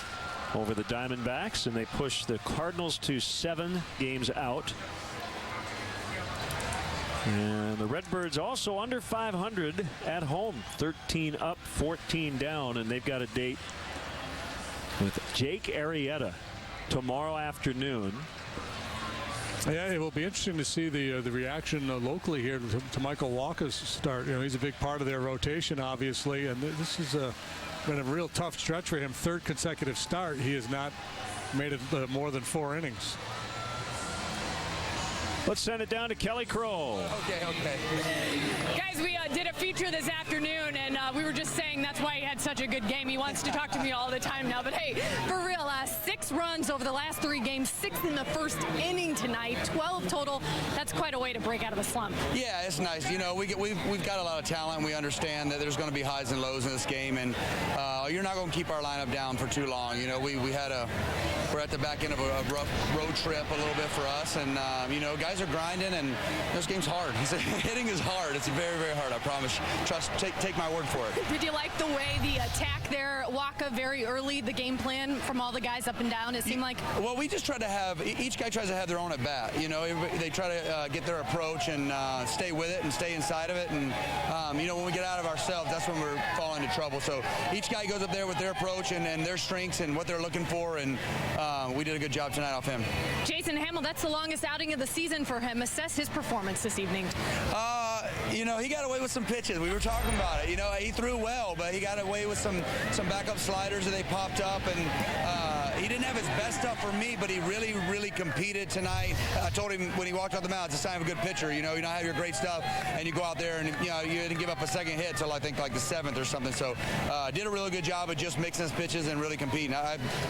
Speaker 2: over the Diamondbacks, and they push the Cardinals to 7 games out. And the Redbirds also under 500 at home, 13 up, 14 down, and they've got a date with Jake Arrieta tomorrow afternoon.
Speaker 1: Yeah, it will be interesting to see the reaction locally here to Michael Walker's start. You know, he's a big part of their rotation, obviously, and this is been a real tough stretch for him. 3rd consecutive start. He has not made it more than 4 innings.
Speaker 2: Let's send it down to Kelly Kroll.
Speaker 5: Okay. Guys, we did a feature this afternoon, and we were just saying that's why he had such a good game. He wants to talk to me all the time now. But, hey, for real, 6 runs over the last 3 games, 6 in the first inning tonight, 12 total. That's quite a way to break out of a slump.
Speaker 8: Yeah, it's nice. You know, we've got a lot of talent. We understand that there's going to be highs and lows in this game, and you're not going to keep our lineup down for too long. You know, we're at the back end of a rough road trip a little bit for us, and, you know, guys are grinding, and this game's hard. Hitting is hard. It's very, very hard, I promise. Take my word for it.
Speaker 5: Did you like the way the attack there, Waka, very early, the game plan from all the guys up and down? It seemed like...
Speaker 8: Well, we just try to have... Each guy tries to have their own at-bat. You know, they try to get their approach and stay with it and stay inside of it. And, you know, when we get out of ourselves, that's when we're falling into trouble. So each guy goes up there with their approach and their strengths and what they're looking for, and we did a good job tonight off him.
Speaker 5: Jason Hamill, that's the longest outing of the season for him. Assess his performance this evening.
Speaker 8: You know, he got away with some pitches. We were talking about it. You know, he threw well, but he got away with some backup sliders that they popped up, and he didn't have his best stuff for me, but he really, really competed tonight. I told him when he walked off the mound, it's a sign of a good pitcher. You know, you don't have your great stuff, and you go out there and, you know, you didn't give up a second hit till I think like the 7th or something. So did a really good job of just mixing his pitches and really competing.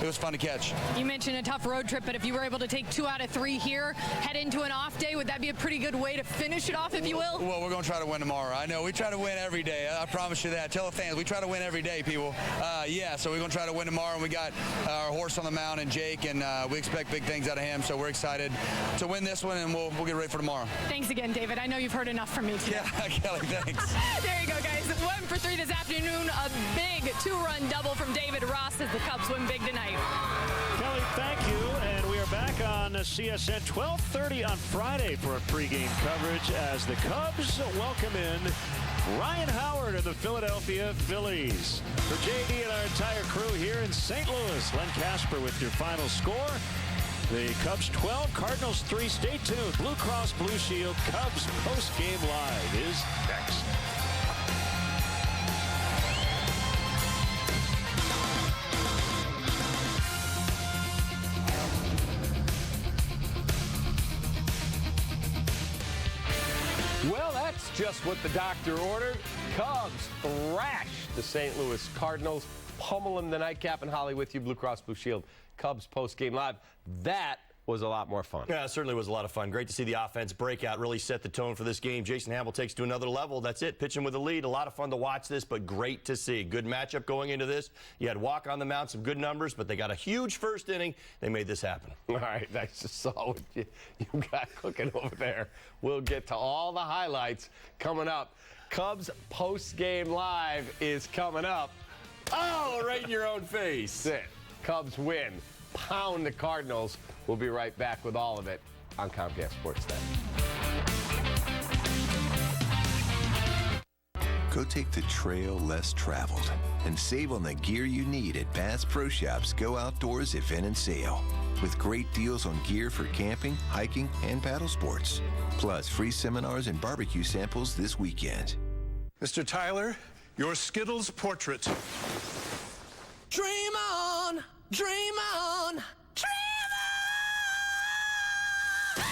Speaker 8: It was fun to catch.
Speaker 5: You mentioned a tough road trip, but if you were able to take 2 out of 3 here, head into an off day, would that be a pretty good way to finish it off, if you will?
Speaker 8: Well, we're going to try to win tomorrow. I know we try to win every day. I promise you that. Tell the fans, we try to win every day, people. Yeah, so we're going to try to win tomorrow, and we got our horse on the mound and Jake, and we expect big things out of him, so we're excited to win this one, and we'll get ready for tomorrow.
Speaker 5: Thanks again, David. I know you've heard enough from me today.
Speaker 8: Yeah, Kelly, thanks.
Speaker 5: There you go, guys. 1 for 3 this afternoon. A big 2-run double from David Ross as the Cubs win big tonight.
Speaker 2: Kelly, thank you. And we are back on CSN 12:30 on Friday for a pregame coverage as the Cubs welcome in Ryan Howard of the Philadelphia Phillies. For JD and our entire crew here in St. Louis, Len Casper with your final score. The Cubs 12, Cardinals 3. Stay tuned. Blue Cross Blue Shield Cubs post-game live is next.
Speaker 16: Well, that's just what the doctor ordered. Cubs thrash the St. Louis Cardinals, pummel them the nightcap, and Holly with you, Blue Cross Blue Shield Cubs post-game live. That was a lot more fun.
Speaker 20: Yeah, it certainly was a lot of fun. Great to see the offense break out, really set the tone for this game. Jason Hamill takes to another level. That's it, pitching with a lead. A lot of fun to watch this, but great to see. Good matchup going into this. You had Walk on the mound, some good numbers, but they got a huge first inning. They made this happen.
Speaker 16: All right, I just saw what you got cooking over there. We'll get to all the highlights coming up. Cubs post-game live is coming up. Oh, right in your own face. That's it. Cubs win. Pound the Cardinals. We'll be right back with all of it on Comcast Sports Net.
Speaker 22: Go take the trail less traveled and save on the gear you need at Bass Pro Shops Go Outdoors Event and Sale. With great deals on gear for camping, hiking, and paddle sports. Plus free seminars and barbecue samples this weekend.
Speaker 26: Mr. Tyler, your Skittles portrait.
Speaker 27: Dream on, dream on, dream on, dream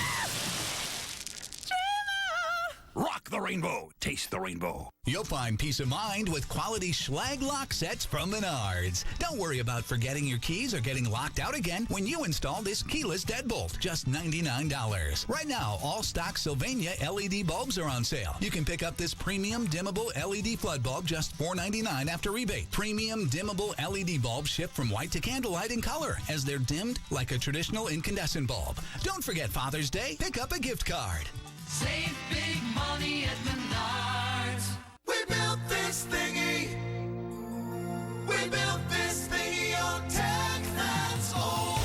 Speaker 27: on.
Speaker 28: Rock the
Speaker 7: rainbow. Taste the rainbow.
Speaker 10: You'll find peace of mind with quality Schlag lock sets from Menards. Don't worry about forgetting your keys or getting locked out again when you install this keyless deadbolt. Just $99. Right now, all stock Sylvania LED bulbs are on sale. You can pick up this premium dimmable LED flood bulb just $4.99 after rebate. Premium dimmable LED bulbs ship from white to candlelight in color as they're dimmed like a traditional incandescent bulb. Don't forget Father's Day. Pick up a gift card.
Speaker 27: Save big money at Menards. We built this thingy. We built this thingy on tech that's old.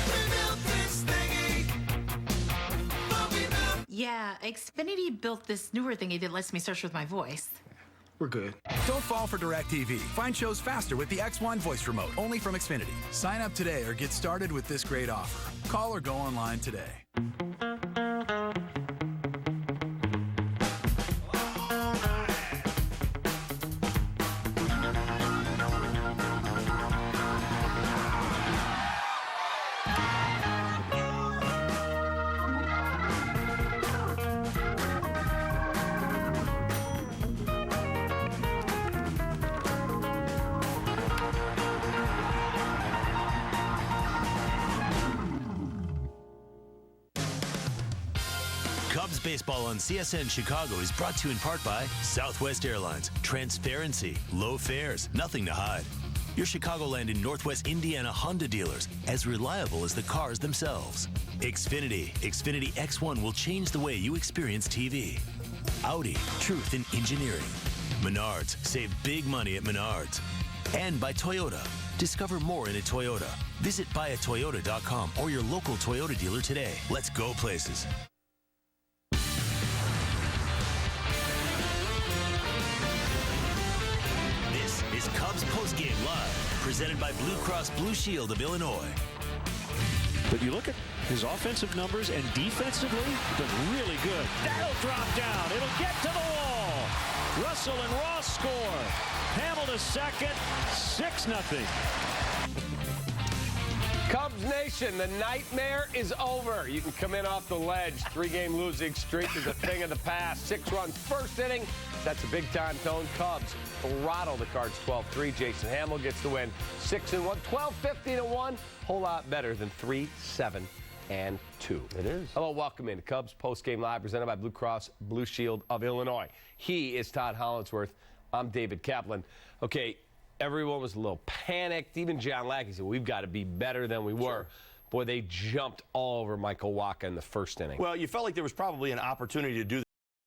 Speaker 27: We built this thingy. But we built.
Speaker 11: Yeah, Xfinity built this newer thingy that lets me search with my voice.
Speaker 12: We're good. Don't fall for DirecTV. Find shows faster with the X1 voice remote, only from Xfinity. Sign up today or get started with this great offer. Call or go online today.
Speaker 13: Cubs baseball on CSN Chicago is brought to you in part by Southwest Airlines. Transparency, low fares, nothing to hide. Your Chicagoland and Northwest Indiana Honda dealers, as reliable as the cars themselves. Xfinity X1 will change the way you experience TV. Audi, truth in engineering. Menards, save big money at Menards. And by Toyota. Discover more in a Toyota. Visit buyatoyota.com or your local Toyota dealer today. Let's go places. This is Cubs Postgame Live, presented by Blue Cross Blue Shield of Illinois.
Speaker 2: But you look at his offensive numbers and defensively, been really good. That'll drop down. It'll get to the wall. Russell and Ross score. Hamill to second, 6-0.
Speaker 16: Cubs Nation, the nightmare is over. You can come in off the ledge. 3-game losing streak is a thing of the past. 6 runs first inning. That's a big-time tone. Cubs throttle the Cards 12-3. Jason Hamill gets the win 6-1. 12-15-1. Whole lot better than 3-7-2. It is. Hello, welcome in. Cubs Post-Game Live presented by Blue Cross Blue Shield of Illinois. He is Todd Hollinsworth. I'm David Kaplan. Okay, everyone was a little panicked. Even John Lackey said, we've got to be better than we were.
Speaker 20: Sure.
Speaker 16: Boy, they jumped all over Michael Wacha in the first inning.
Speaker 20: Well, you felt like there was probably an opportunity to do